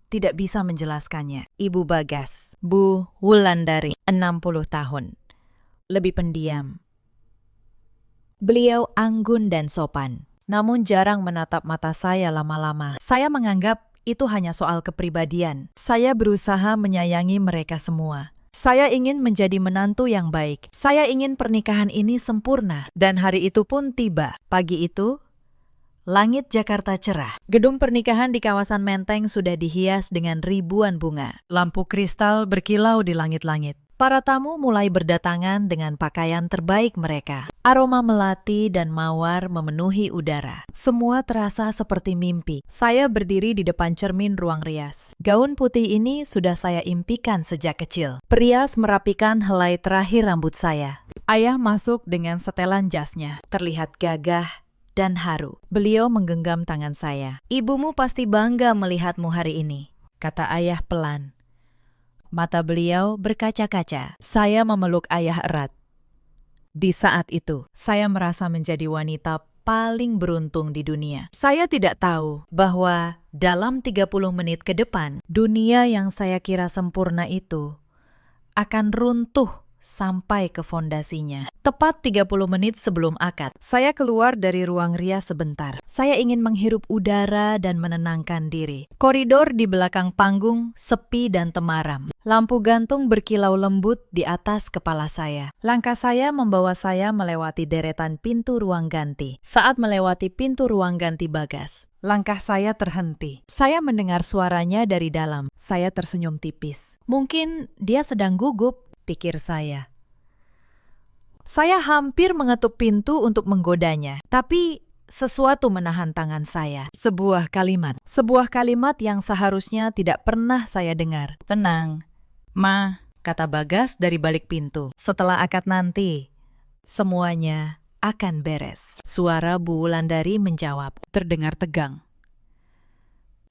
tidak bisa menjelaskannya. Ibu Bagas, Bu Wulandari, 60 tahun, lebih pendiam. Beliau anggun dan sopan, namun jarang menatap mata saya lama-lama. Saya menganggap itu hanya soal kepribadian. Saya berusaha menyayangi mereka semua. Saya ingin menjadi menantu yang baik. Saya ingin pernikahan ini sempurna. Dan hari itu pun tiba. Pagi itu, langit Jakarta cerah. Gedung pernikahan di kawasan Menteng sudah dihias dengan ribuan bunga. Lampu kristal berkilau di langit-langit. Para tamu mulai berdatangan dengan pakaian terbaik mereka. Aroma melati dan mawar memenuhi udara. Semua terasa seperti mimpi. Saya berdiri di depan cermin ruang rias. Gaun putih ini sudah saya impikan sejak kecil. Perias merapikan helai terakhir rambut saya. Ayah masuk dengan setelan jasnya. Terlihat gagah dan haru. Beliau menggenggam tangan saya. Ibumu pasti bangga melihatmu hari ini, kata ayah pelan. Mata beliau berkaca-kaca. Saya memeluk ayah erat. Di saat itu, saya merasa menjadi wanita paling beruntung di dunia. Saya tidak tahu bahwa dalam 30 menit ke depan, dunia yang saya kira sempurna itu akan runtuh sampai ke fondasinya. Tepat 30 menit sebelum akad, saya keluar dari ruang rias sebentar. Saya ingin menghirup udara dan menenangkan diri. Koridor di belakang panggung sepi dan temaram. Lampu gantung berkilau lembut di atas kepala saya. Langkah saya membawa saya melewati deretan pintu ruang ganti. Saat melewati pintu ruang ganti Bagas, langkah saya terhenti. Saya mendengar suaranya dari dalam. Saya tersenyum tipis. Mungkin dia sedang gugup, pikir saya. Saya hampir mengetuk pintu untuk menggodanya, tapi sesuatu menahan tangan saya. Sebuah kalimat yang seharusnya tidak pernah saya dengar. Tenang, Ma, kata Bagas dari balik pintu. Setelah akad nanti, semuanya akan beres. Suara Bu Wulandari menjawab, terdengar tegang.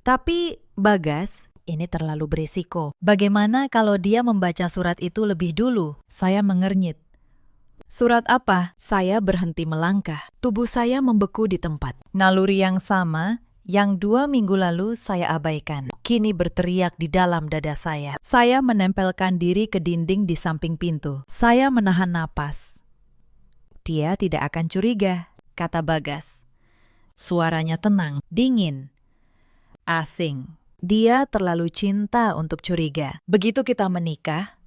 Tapi Bagas, ini terlalu berisiko. Bagaimana kalau dia membaca surat itu lebih dulu? Saya mengernyit. Surat apa? Saya berhenti melangkah. Tubuh saya membeku di tempat. Naluri yang sama yang 2 minggu lalu saya abaikan, kini berteriak di dalam dada saya. Saya menempelkan diri ke dinding di samping pintu. Saya menahan napas. Dia tidak akan curiga, kata Bagas. Suaranya tenang, dingin, asing. Dia terlalu cinta untuk curiga. Begitu kita menikah,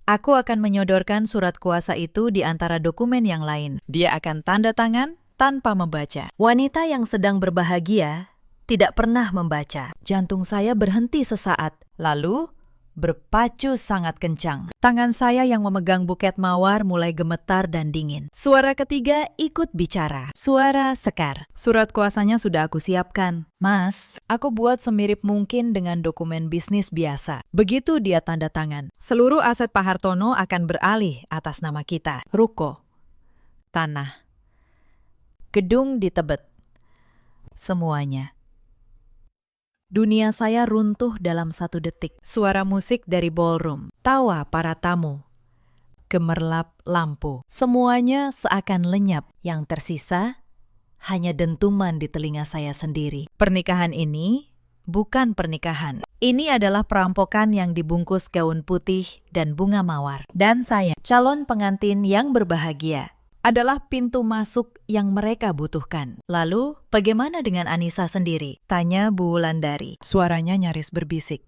aku akan menyodorkan surat kuasa itu di antara dokumen yang lain. Dia akan tanda tangan tanpa membaca. Wanita yang sedang berbahagia tidak pernah membaca. Jantung saya berhenti sesaat, lalu berpacu sangat kencang. Tangan saya yang memegang buket mawar mulai gemetar dan dingin. Suara ketiga ikut bicara. Suara Sekar. Surat kuasanya sudah aku siapkan. Mas, aku buat semirip mungkin dengan dokumen bisnis biasa. Begitu dia tanda tangan, seluruh aset Pak Hartono akan beralih atas nama kita. Ruko, tanah, gedung di Tebet, semuanya. Dunia saya runtuh dalam 1 detik. Suara musik dari ballroom, tawa para tamu, gemerlap lampu. Semuanya seakan lenyap. Yang tersisa hanya dentuman di telinga saya sendiri. Pernikahan ini bukan pernikahan. Ini adalah perampokan yang dibungkus gaun putih dan bunga mawar. Dan saya, calon pengantin yang berbahagia, adalah pintu masuk yang mereka butuhkan. Lalu, bagaimana dengan Anissa sendiri? Tanya Bu Wulandari. Suaranya nyaris berbisik.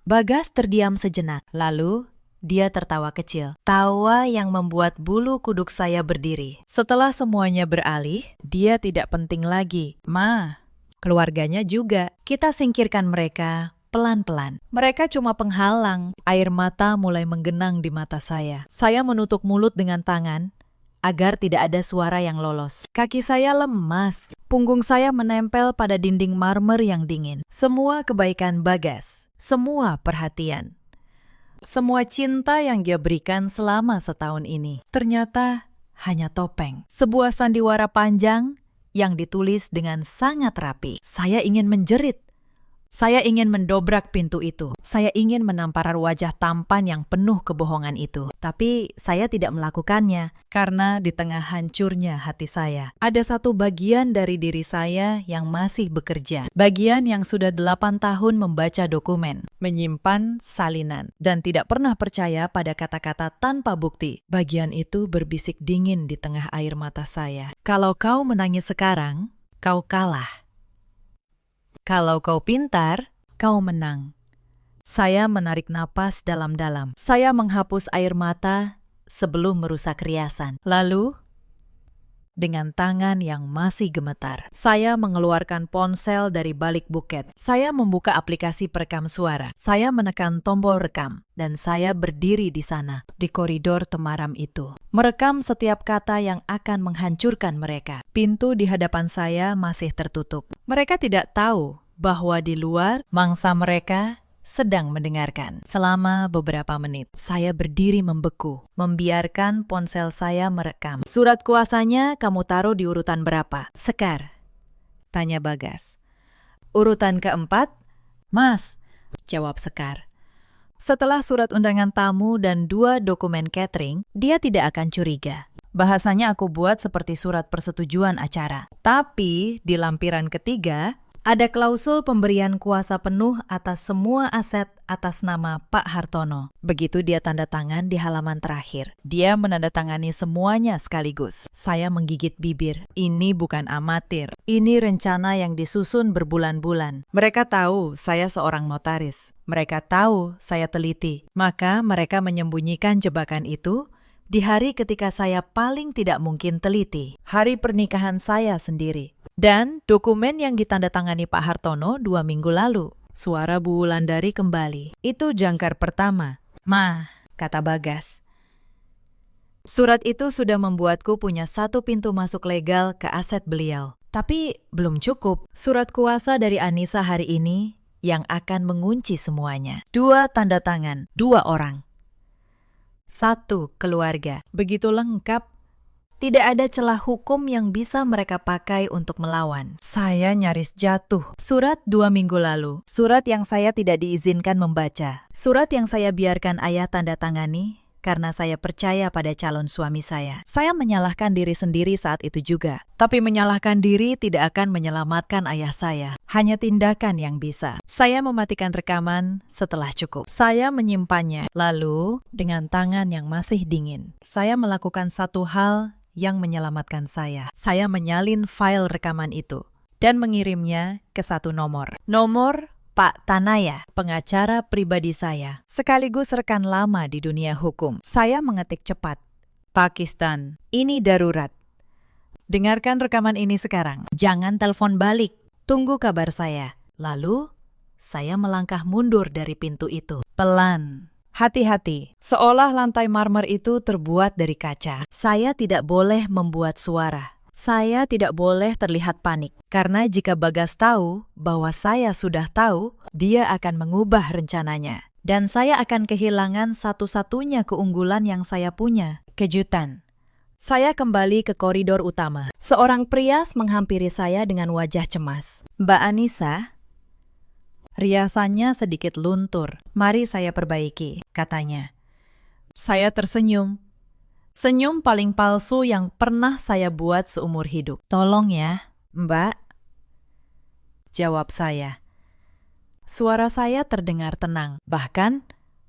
Bagas terdiam sejenak. Lalu, dia tertawa kecil. Tawa yang membuat bulu kuduk saya berdiri. Setelah semuanya beralih, dia tidak penting lagi. Ma, keluarganya juga. Kita singkirkan mereka pelan-pelan. Mereka cuma penghalang. Air mata mulai menggenang di mata saya. Saya menutup mulut dengan tangan agar tidak ada suara yang lolos. Kaki saya lemas. Punggung saya menempel pada dinding marmer yang dingin. Semua kebaikan Bagas, semua perhatian, semua cinta yang dia berikan selama setahun ini, ternyata hanya topeng. Sebuah sandiwara panjang yang ditulis dengan sangat rapi. Saya ingin menjerit. Saya ingin mendobrak pintu itu. Saya ingin menampar wajah tampan yang penuh kebohongan itu. Tapi saya tidak melakukannya karena di tengah hancurnya hati saya, ada satu bagian dari diri saya yang masih bekerja. Bagian yang sudah 8 tahun membaca dokumen, menyimpan salinan, dan tidak pernah percaya pada kata-kata tanpa bukti. Bagian itu berbisik dingin di tengah air mata saya. Kalau kau menangis sekarang, kau kalah. Kalau kau pintar, kau menang. Saya menarik napas dalam-dalam. Saya menghapus air mata sebelum merusak riasan. Lalu, dengan tangan yang masih gemetar, saya mengeluarkan ponsel dari balik buket. Saya membuka aplikasi perekam suara. Saya menekan tombol rekam, dan saya berdiri di sana, di koridor temaram itu, merekam setiap kata yang akan menghancurkan mereka. Pintu di hadapan saya masih tertutup. Mereka tidak tahu bahwa di luar mangsa mereka sedang mendengarkan. Selama beberapa menit, saya berdiri membeku, membiarkan ponsel saya merekam. Surat kuasanya kamu taruh di urutan berapa? Sekar, tanya Bagas. Urutan keempat? Mas, jawab Sekar. Setelah surat undangan tamu dan 2 dokumen catering, dia tidak akan curiga. Bahasanya aku buat seperti surat persetujuan acara. Tapi di lampiran ketiga, ada klausul pemberian kuasa penuh atas semua aset atas nama Pak Hartono. Begitu dia tanda tangan di halaman terakhir, dia menandatangani semuanya sekaligus. Saya menggigit bibir. Ini bukan amatir. Ini rencana yang disusun berbulan-bulan. Mereka tahu saya seorang notaris. Mereka tahu saya teliti. Maka mereka menyembunyikan jebakan itu di hari ketika saya paling tidak mungkin teliti. Hari pernikahan saya sendiri. Dan dokumen yang ditandatangani Pak Hartono 2 minggu lalu. Suara Bu Wulandari kembali. Itu jangkar pertama. Ma, kata Bagas. Surat itu sudah membuatku punya 1 pintu masuk legal ke aset beliau. Tapi belum cukup. Surat kuasa dari Anissa hari ini yang akan mengunci semuanya. 2 tanda tangan, 2 orang. Satu keluarga. Begitu lengkap. Tidak ada celah hukum yang bisa mereka pakai untuk melawan. Saya nyaris jatuh. Surat 2 minggu lalu. Surat yang saya tidak diizinkan membaca. Surat yang saya biarkan ayah tanda tangani karena saya percaya pada calon suami saya. Saya menyalahkan diri sendiri saat itu juga. Tapi menyalahkan diri tidak akan menyelamatkan ayah saya. Hanya tindakan yang bisa. Saya mematikan rekaman setelah cukup. Saya menyimpannya. Lalu, dengan tangan yang masih dingin, saya melakukan satu hal yang menyelamatkan saya. Saya menyalin file rekaman itu dan mengirimnya ke satu nomor. Nomor Pak Tanaya, pengacara pribadi saya, sekaligus rekan lama di dunia hukum. Saya mengetik cepat. Pakistan, ini darurat. Dengarkan rekaman ini sekarang. Jangan telepon balik. Tunggu kabar saya. Lalu, saya melangkah mundur dari pintu itu. Pelan. Hati-hati. Seolah lantai marmer itu terbuat dari kaca. Saya tidak boleh membuat suara. Saya tidak boleh terlihat panik, karena jika Bagas tahu bahwa saya sudah tahu, dia akan mengubah rencananya. Dan saya akan kehilangan satu-satunya keunggulan yang saya punya, kejutan. Saya kembali ke koridor utama. Seorang prias menghampiri saya dengan wajah cemas. Mbak Anissa, riasannya sedikit luntur. Mari saya perbaiki, katanya. Saya tersenyum. Senyum paling palsu yang pernah saya buat seumur hidup. Tolong ya, Mbak. Jawab saya. Suara saya terdengar tenang. Bahkan,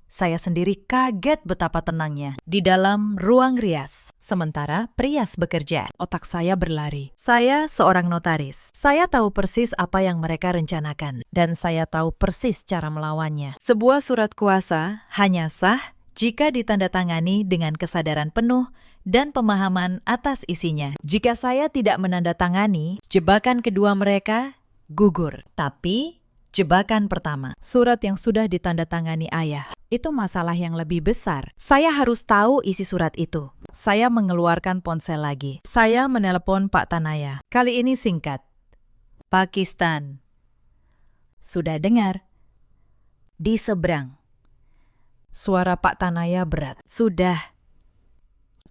saya sendiri kaget betapa tenangnya. Di dalam ruang rias. Sementara prias bekerja, otak saya berlari. Saya seorang notaris. Saya tahu persis apa yang mereka rencanakan. Dan saya tahu persis cara melawannya. Sebuah surat kuasa hanya sah jika ditandatangani dengan kesadaran penuh dan pemahaman atas isinya. Jika saya tidak menandatangani, jebakan kedua mereka gugur. Tapi, jebakan pertama, surat yang sudah ditandatangani ayah, itu masalah yang lebih besar. Saya harus tahu isi surat itu. Saya mengeluarkan ponsel lagi. Saya menelepon Pak Tanaya. Kali ini singkat. Pakistan. Sudah dengar? Di seberang. Suara Pak Tanaya berat. Sudah.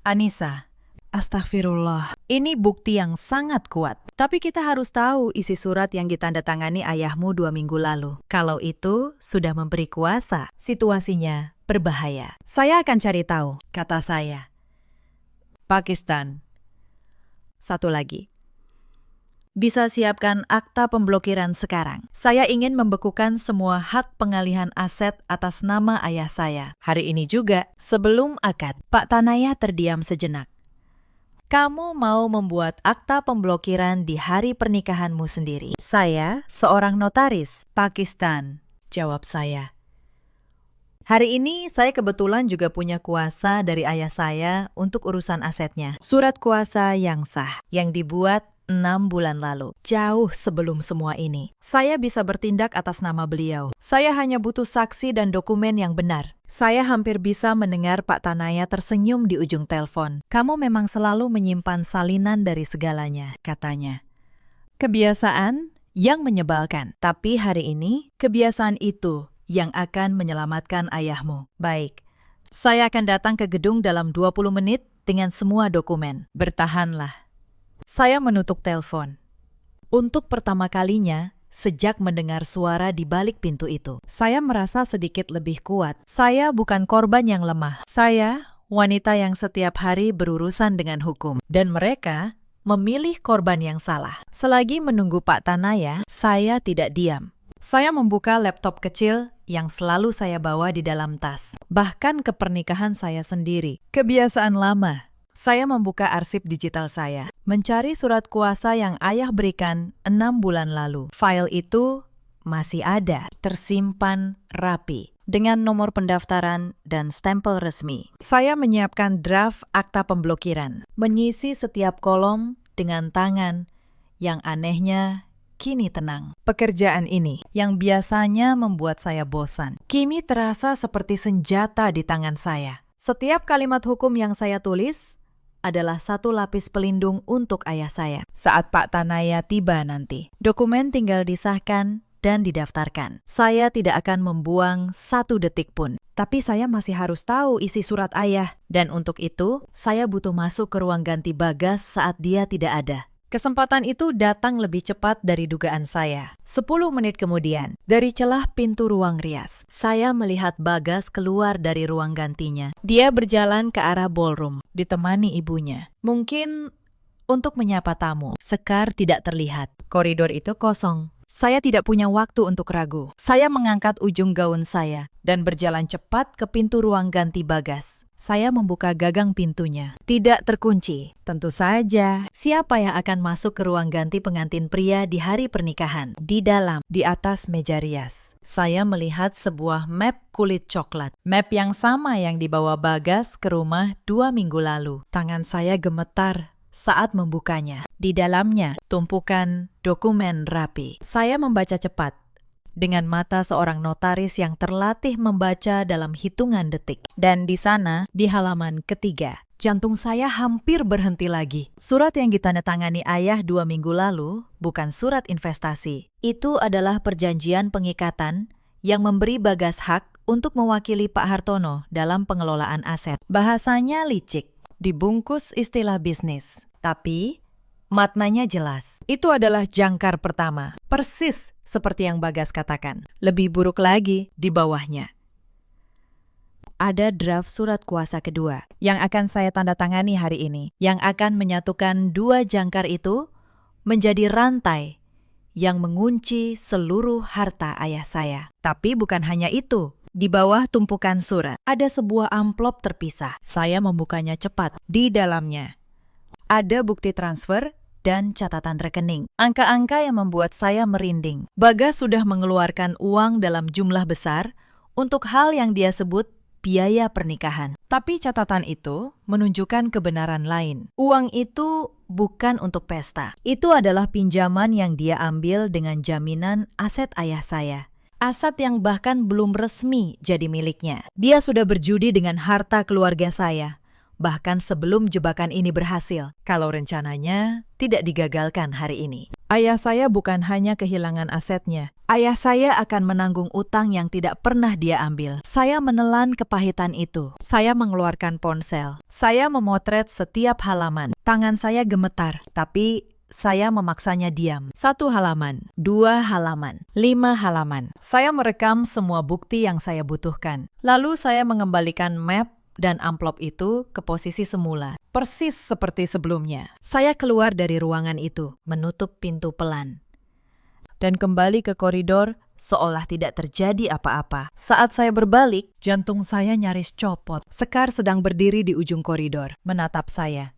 Anissa, astagfirullah. Ini bukti yang sangat kuat. Tapi kita harus tahu isi surat yang ditandatangani ayahmu 2 minggu lalu. Kalau itu sudah memberi kuasa, situasinya berbahaya. Saya akan cari tahu, kata saya. Pakistan. Satu lagi. Bisa siapkan akta pemblokiran sekarang. Saya ingin membekukan semua hak pengalihan aset atas nama ayah saya. Hari ini juga, sebelum akad. Pak Tanaya terdiam sejenak. Kamu mau membuat akta pemblokiran di hari pernikahanmu sendiri. Saya seorang notaris. Pakistan, jawab saya. Hari ini saya kebetulan juga punya kuasa dari ayah saya untuk urusan asetnya. Surat kuasa yang sah, yang dibuat 6 bulan lalu, jauh sebelum semua ini. Saya bisa bertindak atas nama beliau. Saya hanya butuh saksi dan dokumen yang benar. Saya hampir bisa mendengar Pak Tanaya tersenyum di ujung telepon. Kamu memang selalu menyimpan salinan dari segalanya, katanya. Kebiasaan yang menyebalkan. Tapi hari ini, kebiasaan itu yang akan menyelamatkan ayahmu. Baik, saya akan datang ke gedung dalam 20 menit dengan semua dokumen. Bertahanlah. Saya menutup telepon. Untuk pertama kalinya, sejak mendengar suara di balik pintu itu, saya merasa sedikit lebih kuat. Saya bukan korban yang lemah. Saya wanita yang setiap hari berurusan dengan hukum. Dan mereka memilih korban yang salah. Selagi menunggu Pak Tanaya, saya tidak diam. Saya membuka laptop kecil yang selalu saya bawa di dalam tas. Bahkan ke pernikahan saya sendiri. Kebiasaan lama. Saya membuka arsip digital saya, mencari surat kuasa yang ayah berikan 6 bulan lalu. File itu masih ada, tersimpan rapi, dengan nomor pendaftaran dan stempel resmi. Saya menyiapkan draft akta pemblokiran, menyisi setiap kolom dengan tangan yang anehnya kini tenang. Pekerjaan ini, yang biasanya membuat saya bosan, kini terasa seperti senjata di tangan saya. Setiap kalimat hukum yang saya tulis adalah satu lapis pelindung untuk ayah saya. Saat Pak Tanaya tiba nanti, dokumen tinggal disahkan dan didaftarkan. Saya tidak akan membuang 1 detik pun. Tapi saya masih harus tahu isi surat ayah. Dan untuk itu, saya butuh masuk ke ruang ganti Bagas saat dia tidak ada. Kesempatan itu datang lebih cepat dari dugaan saya. 10 menit kemudian, dari celah pintu ruang rias, saya melihat Bagas keluar dari ruang gantinya. Dia berjalan ke arah ballroom, ditemani ibunya. Mungkin untuk menyapa tamu. Sekar tidak terlihat. Koridor itu kosong. Saya tidak punya waktu untuk ragu. Saya mengangkat ujung gaun saya dan berjalan cepat ke pintu ruang ganti Bagas. Saya membuka gagang pintunya. Tidak terkunci. Tentu saja, siapa yang akan masuk ke ruang ganti pengantin pria di hari pernikahan? Di dalam, di atas meja rias. Saya melihat sebuah map kulit coklat. Map yang sama yang dibawa Bagas ke rumah 2 minggu lalu. Tangan saya gemetar saat membukanya. Di dalamnya, tumpukan dokumen rapi. Saya membaca cepat, dengan mata seorang notaris yang terlatih membaca dalam hitungan detik. Dan di sana, di halaman ketiga, jantung saya hampir berhenti lagi. Surat yang ditandatangani ayah 2 minggu lalu bukan surat investasi. Itu adalah perjanjian pengikatan yang memberi Bagas hak untuk mewakili Pak Hartono dalam pengelolaan aset. Bahasanya licik, dibungkus istilah bisnis. Tapi maknanya jelas. Itu adalah jangkar pertama. Persis seperti yang Bagas katakan. Lebih buruk lagi di bawahnya. Ada draft surat kuasa kedua yang akan saya tanda tangani hari ini. Yang akan menyatukan 2 jangkar itu menjadi rantai yang mengunci seluruh harta ayah saya. Tapi bukan hanya itu. Di bawah tumpukan surat, ada sebuah amplop terpisah. Saya membukanya cepat. Di dalamnya ada bukti transfer dan catatan rekening. Angka-angka yang membuat saya merinding. Bagas sudah mengeluarkan uang dalam jumlah besar untuk hal yang dia sebut biaya pernikahan. Tapi catatan itu menunjukkan kebenaran lain. Uang itu bukan untuk pesta. Itu adalah pinjaman yang dia ambil dengan jaminan aset ayah saya. Aset yang bahkan belum resmi jadi miliknya. Dia sudah berjudi dengan harta keluarga saya. Bahkan sebelum jebakan ini berhasil, kalau rencananya tidak digagalkan hari ini. Ayah saya bukan hanya kehilangan asetnya. Ayah saya akan menanggung utang yang tidak pernah dia ambil. Saya menelan kepahitan itu. Saya mengeluarkan ponsel. Saya memotret setiap halaman. Tangan saya gemetar, tapi saya memaksanya diam. 1 halaman, 2 halaman, 5 halaman. Saya merekam semua bukti yang saya butuhkan. Lalu saya mengembalikan map dan amplop itu ke posisi semula, persis seperti sebelumnya. Saya keluar dari ruangan itu, menutup pintu pelan, dan kembali ke koridor seolah tidak terjadi apa-apa. Saat saya berbalik, jantung saya nyaris copot. Sekar sedang berdiri di ujung koridor, menatap saya.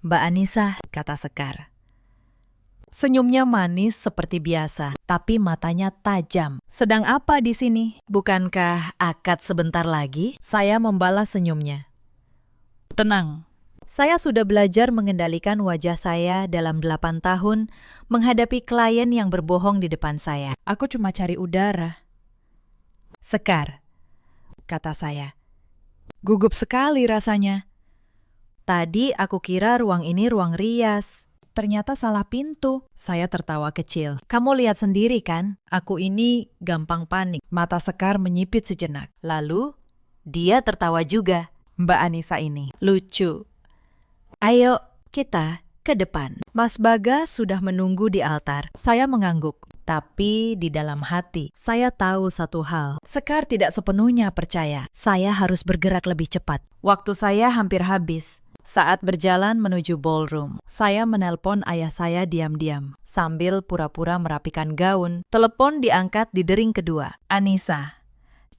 "Mbak Anissa," kata Sekar. Senyumnya manis seperti biasa, tapi matanya tajam. "Sedang apa di sini? Bukankah akad sebentar lagi?" Saya membalas senyumnya. "Tenang. Saya sudah belajar mengendalikan wajah saya dalam 8 tahun menghadapi klien yang berbohong di depan saya. Aku cuma cari udara." "Sekar," kata saya. "Gugup sekali rasanya. Tadi aku kira ruang ini ruang rias. Ternyata salah pintu." Saya tertawa kecil. "Kamu lihat sendiri kan? Aku ini gampang panik." Mata Sekar menyipit sejenak. Lalu, dia tertawa juga. "Mbak Anissa ini lucu. Ayo, kita ke depan." Mas Bagas sudah menunggu di altar. Saya mengangguk. Tapi di dalam hati, saya tahu satu hal. Sekar tidak sepenuhnya percaya. Saya harus bergerak lebih cepat. Waktu saya hampir habis. Saat berjalan menuju ballroom, saya menelpon ayah saya diam-diam, sambil pura-pura merapikan gaun. Telepon diangkat di dering kedua. "Anissa,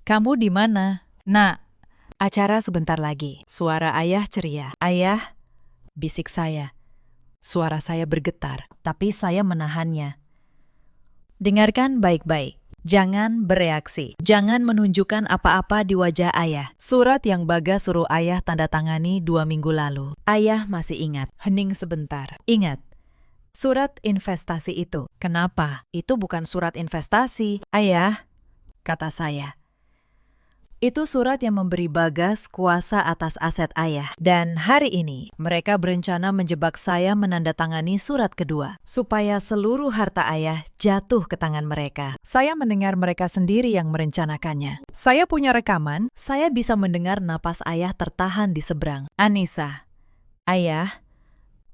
kamu di mana?" "Nak, acara sebentar lagi." Suara ayah ceria. "Ayah," bisik saya. Suara saya bergetar, tapi saya menahannya. "Dengarkan baik-baik. Jangan bereaksi. Jangan menunjukkan apa-apa di wajah ayah. Surat yang Bagas suruh ayah tanda tangani 2 minggu lalu. Ayah masih ingat." Hening sebentar. "Ingat. Surat investasi itu." "Kenapa? Itu bukan surat investasi." "Ayah," kata saya. Itu surat yang memberi Bagas kuasa atas aset ayah. Dan hari ini, mereka berencana menjebak saya menandatangani surat kedua, supaya seluruh harta ayah jatuh ke tangan mereka. Saya mendengar mereka sendiri yang merencanakannya. Saya punya rekaman, saya bisa mendengar napas ayah tertahan di seberang. Anissa, ayah,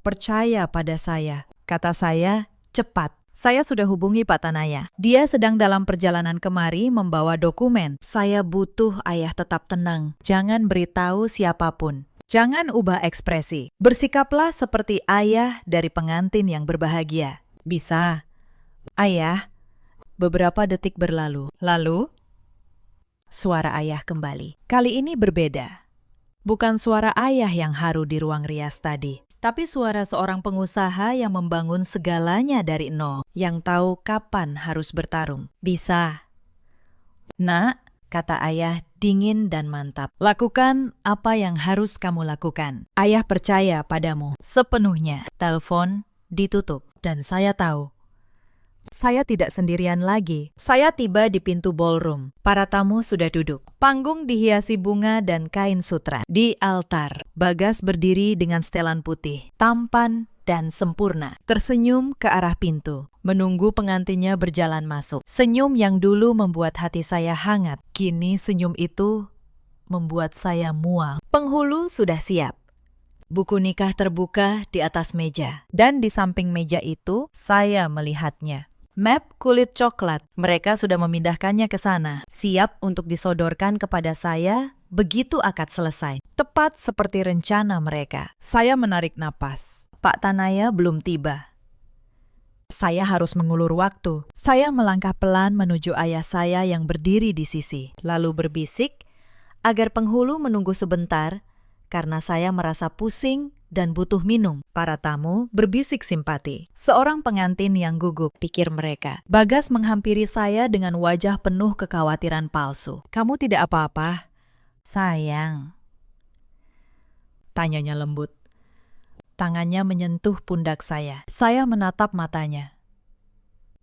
percaya pada saya, kata saya cepat. Saya sudah hubungi Pak Tanaya. Dia sedang dalam perjalanan kemari membawa dokumen. Saya butuh ayah tetap tenang. Jangan beritahu siapapun. Jangan ubah ekspresi. Bersikaplah seperti ayah dari pengantin yang berbahagia. Bisa. Ayah. Beberapa detik berlalu. Lalu, suara ayah kembali. Kali ini berbeda. Bukan suara ayah yang haru di ruang rias tadi, tapi suara seorang pengusaha yang membangun segalanya dari nol, yang tahu kapan harus bertarung. Bisa. Nak, kata ayah dingin dan mantap. Lakukan apa yang harus kamu lakukan. Ayah percaya padamu sepenuhnya. Telepon ditutup. Dan saya tahu, saya tidak sendirian lagi. Saya tiba di pintu ballroom. Para tamu sudah duduk. Panggung dihiasi bunga dan kain sutra. Di altar, Bagas berdiri dengan setelan putih, tampan dan sempurna. Tersenyum ke arah pintu, menunggu pengantinnya berjalan masuk. Senyum yang dulu membuat hati saya hangat. Kini senyum itu membuat saya mual. Penghulu sudah siap. Buku nikah terbuka di atas meja. Dan di samping meja itu, saya melihatnya. Map kulit coklat. Mereka sudah memindahkannya ke sana, siap untuk disodorkan kepada saya begitu akad selesai. Tepat seperti rencana mereka. Saya menarik napas. Pak Tanaya belum tiba. Saya harus mengulur waktu. Saya melangkah pelan menuju ayah saya yang berdiri di sisi, lalu berbisik agar penghulu menunggu sebentar karena saya merasa pusing dan butuh minum. Para tamu berbisik simpati. Seorang pengantin yang gugup, pikir mereka. Bagas menghampiri saya dengan wajah penuh kekhawatiran palsu. Kamu tidak apa-apa? Sayang. Tanyanya lembut. Tangannya menyentuh pundak saya. Saya menatap matanya.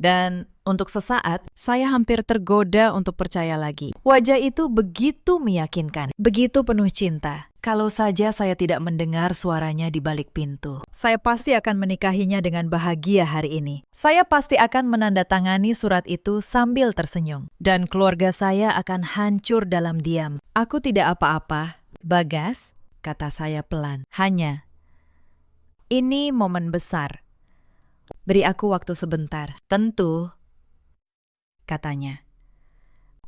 Dan untuk sesaat, saya hampir tergoda untuk percaya lagi. Wajah itu begitu meyakinkan, begitu penuh cinta. Kalau saja saya tidak mendengar suaranya di balik pintu. Saya pasti akan menikahinya dengan bahagia hari ini. Saya pasti akan menandatangani surat itu sambil tersenyum. Dan keluarga saya akan hancur dalam diam. Aku tidak apa-apa, Bagas, kata saya pelan. Hanya, ini momen besar. Beri aku waktu sebentar. Tentu, katanya.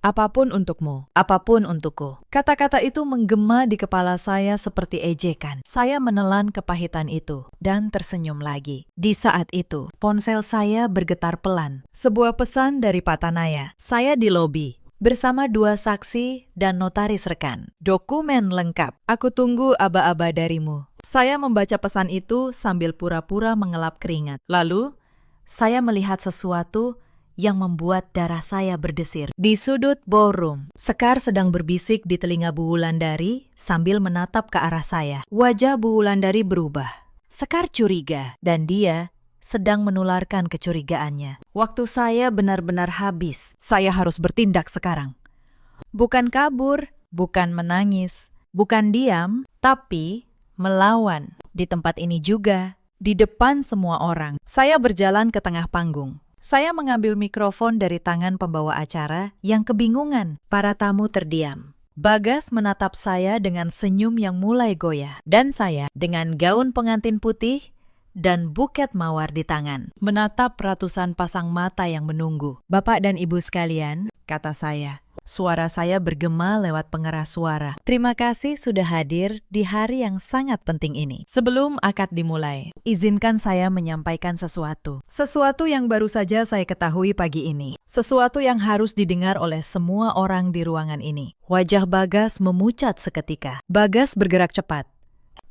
Apapun untukmu, apapun untukku. Kata-kata itu menggema di kepala saya seperti ejekan. Saya menelan kepahitan itu dan tersenyum lagi. Di saat itu, ponsel saya bergetar pelan. Sebuah pesan dari Pak Tanaya. Saya di lobi bersama 2 saksi dan notaris rekan. Dokumen lengkap. Aku tunggu aba-aba darimu. Saya membaca pesan itu sambil pura-pura mengelap keringat. Lalu, saya melihat sesuatu yang membuat darah saya berdesir. Di sudut ballroom, Sekar sedang berbisik di telinga Bu Wulandari sambil menatap ke arah saya. Wajah Bu Wulandari berubah. Sekar curiga, dan dia sedang menularkan kecurigaannya. Waktu saya benar-benar habis. Saya harus bertindak sekarang. Bukan kabur, bukan menangis, bukan diam, tapi melawan. Di tempat ini juga, di depan semua orang. Saya berjalan ke tengah panggung. Saya mengambil mikrofon dari tangan pembawa acara yang kebingungan. Para tamu terdiam. Bagas menatap saya dengan senyum yang mulai goyah. Dan saya dengan gaun pengantin putih dan buket mawar di tangan, menatap ratusan pasang mata yang menunggu. Bapak dan Ibu sekalian, kata saya. Suara saya bergema lewat pengeras suara. Terima kasih sudah hadir di hari yang sangat penting ini. Sebelum akad dimulai, izinkan saya menyampaikan sesuatu. Sesuatu yang baru saja saya ketahui pagi ini. Sesuatu yang harus didengar oleh semua orang di ruangan ini. Wajah Bagas memucat seketika. Bagas bergerak cepat.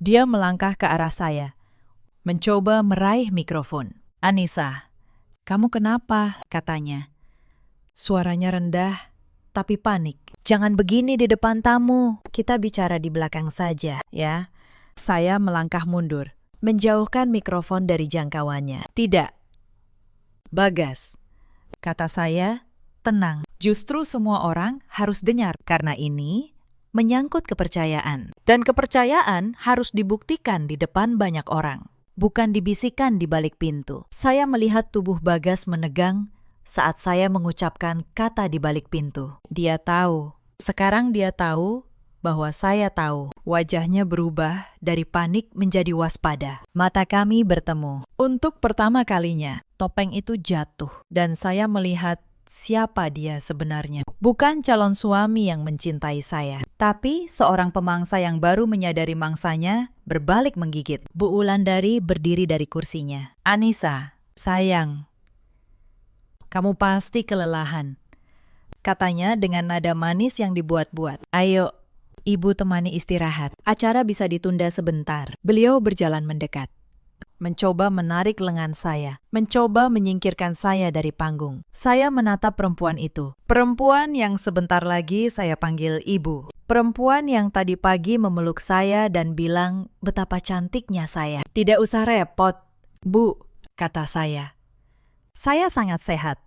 Dia melangkah ke arah saya, mencoba meraih mikrofon. Anissa, kamu kenapa? Katanya. Suaranya rendah, tapi panik. Jangan begini di depan tamu. Kita bicara di belakang saja, ya. Saya melangkah mundur, menjauhkan mikrofon dari jangkauannya. Tidak. Bagas, kata saya tenang. Justru semua orang harus dengar, karena ini menyangkut kepercayaan. Dan kepercayaan harus dibuktikan di depan banyak orang, bukan dibisikkan di balik pintu. Saya melihat tubuh Bagas menegang saat saya mengucapkan kata di balik pintu. Dia tahu. Sekarang dia tahu bahwa saya tahu. Wajahnya berubah dari panik menjadi waspada. Mata kami bertemu. Untuk pertama kalinya, topeng itu jatuh. Dan saya melihat siapa dia sebenarnya. Bukan calon suami yang mencintai saya, tapi seorang pemangsa yang baru menyadari mangsanya berbalik menggigit. Bu Wulandari berdiri dari kursinya. "Anissa, sayang, kamu pasti kelelahan," katanya dengan nada manis yang dibuat-buat. "Ayo, Ibu temani istirahat. Acara bisa ditunda sebentar." Beliau berjalan mendekat, mencoba menarik lengan saya, mencoba menyingkirkan saya dari panggung. Saya menatap perempuan itu. Perempuan yang sebentar lagi saya panggil ibu. Perempuan yang tadi pagi memeluk saya dan bilang betapa cantiknya saya. "Tidak usah repot, Bu," kata saya. "Saya sangat sehat."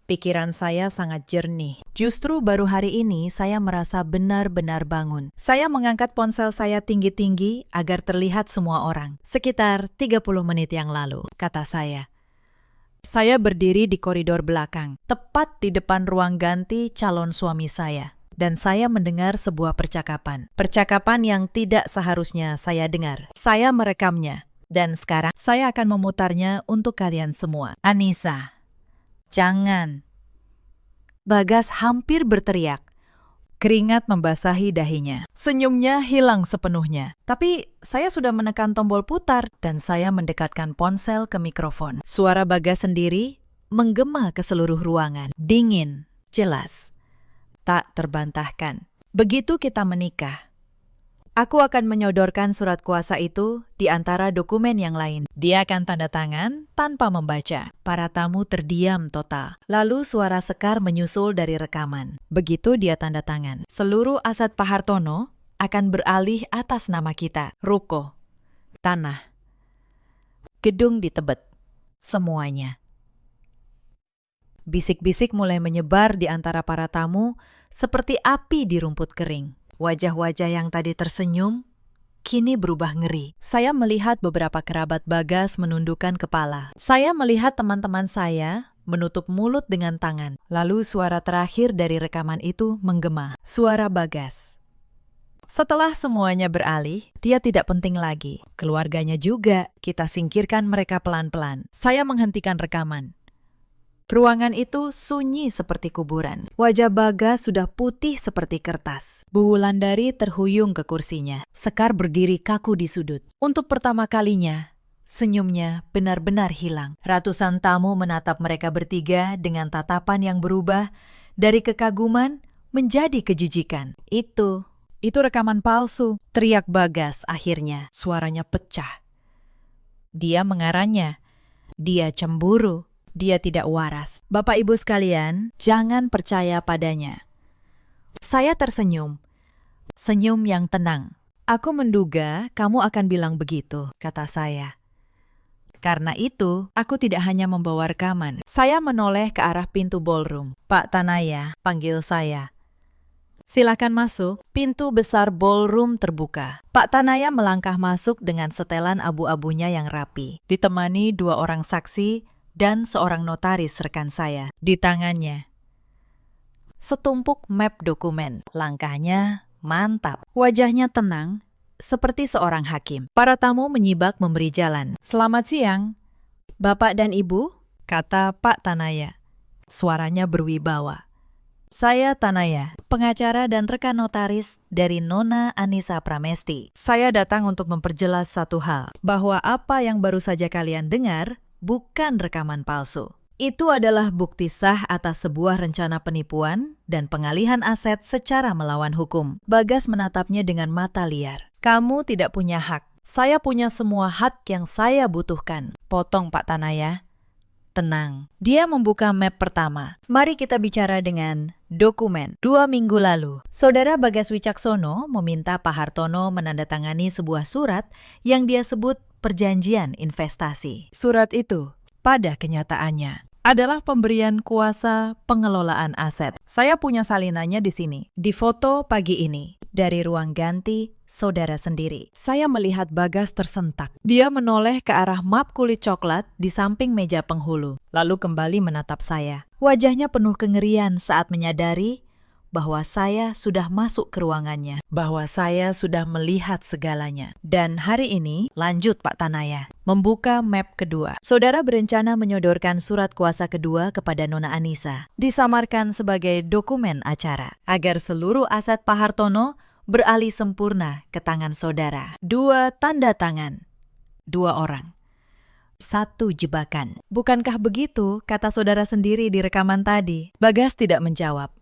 Pikiran saya sangat jernih. Justru baru hari ini saya merasa benar-benar bangun. Saya mengangkat ponsel saya tinggi-tinggi agar terlihat semua orang. "Sekitar 30 menit yang lalu," kata saya. Saya berdiri di koridor belakang, tepat di depan ruang ganti calon suami saya. Dan saya mendengar sebuah percakapan. Percakapan yang tidak seharusnya saya dengar. Saya merekamnya. Dan sekarang saya akan memutarnya untuk kalian semua. "Anissa, jangan!" Bagas hampir berteriak. Keringat membasahi dahinya. Senyumnya hilang sepenuhnya. Tapi saya sudah menekan tombol putar dan saya mendekatkan ponsel ke mikrofon. Suara Bagas sendiri menggema ke seluruh ruangan. Dingin, jelas, tak terbantahkan. "Begitu kita menikah, aku akan menyodorkan surat kuasa itu di antara dokumen yang lain. Dia akan tanda tangan tanpa membaca." Para tamu terdiam total. Lalu suara Sekar menyusul dari rekaman. Begitu dia tanda tangan, seluruh aset Pak Hartono akan beralih atas nama kita. Ruko, tanah, gedung di Tebet, semuanya. Bisik-bisik mulai menyebar di antara para tamu seperti api di rumput kering. Wajah-wajah yang tadi tersenyum, kini berubah ngeri. Saya melihat beberapa kerabat Bagas menundukkan kepala. Saya melihat teman-teman saya menutup mulut dengan tangan. Lalu suara terakhir dari rekaman itu menggema. Suara Bagas. "Setelah semuanya beralih, dia tidak penting lagi. Keluarganya juga, kita singkirkan mereka pelan-pelan." Saya menghentikan rekaman. Ruangan itu sunyi seperti kuburan. Wajah Bagas sudah putih seperti kertas. Bu Wulandari terhuyung ke kursinya. Sekar berdiri kaku di sudut. Untuk pertama kalinya, senyumnya benar-benar hilang. Ratusan tamu menatap mereka bertiga dengan tatapan yang berubah dari kekaguman menjadi kejijikan. Itu rekaman palsu, teriak Bagas akhirnya. Suaranya pecah. Dia mengarahnya. Dia cemburu. Dia tidak waras. Bapak Ibu sekalian, jangan percaya padanya. Saya tersenyum. Senyum yang tenang. "Aku menduga kamu akan bilang begitu," kata saya. Karena itu, aku tidak hanya membawa rekaman. Saya menoleh ke arah pintu ballroom. "Pak Tanaya," panggil saya. "Silakan masuk." Pintu besar ballroom terbuka. Pak Tanaya melangkah masuk dengan setelan abu-abunya yang rapi, ditemani 2 orang saksi dan seorang notaris rekan saya. Di tangannya setumpuk map dokumen. Langkahnya mantap. Wajahnya tenang, seperti seorang hakim. Para tamu menyibak memberi jalan. "Selamat siang, Bapak dan Ibu," kata Pak Tanaya. Suaranya berwibawa. "Saya Tanaya, pengacara dan rekan notaris dari Nona Anissa Pramesti. Saya datang untuk memperjelas satu hal, bahwa apa yang baru saja kalian dengar bukan rekaman palsu. Itu adalah bukti sah atas sebuah rencana penipuan dan pengalihan aset secara melawan hukum." Bagas menatapnya dengan mata liar. "Kamu tidak punya hak. Saya punya semua hak yang saya butuhkan." Potong Pak Tanaya. "Tenang." Dia membuka map pertama. "Mari kita bicara dengan dokumen." 2 minggu lalu, Saudara Bagas Wicaksono meminta Pak Hartono menandatangani sebuah surat yang dia sebut perjanjian investasi. Surat itu, pada kenyataannya, adalah pemberian kuasa pengelolaan aset. Saya punya salinannya di sini. Di foto pagi ini, dari ruang ganti saudara sendiri. Saya melihat Bagas tersentak. Dia menoleh ke arah map kulit coklat di samping meja penghulu, lalu kembali menatap saya. Wajahnya penuh kengerian saat menyadari bahwa saya sudah masuk ke ruangannya, bahwa saya sudah melihat segalanya. Dan hari ini, lanjut Pak Tanaya, membuka map kedua. Saudara berencana menyodorkan surat kuasa kedua kepada Nona Anissa, disamarkan sebagai dokumen acara, agar seluruh aset Pak Hartono beralih sempurna ke tangan saudara. 2 tanda tangan, 2 orang. 1 jebakan. Bukankah begitu, kata saudara sendiri di rekaman tadi? Bagas tidak menjawab.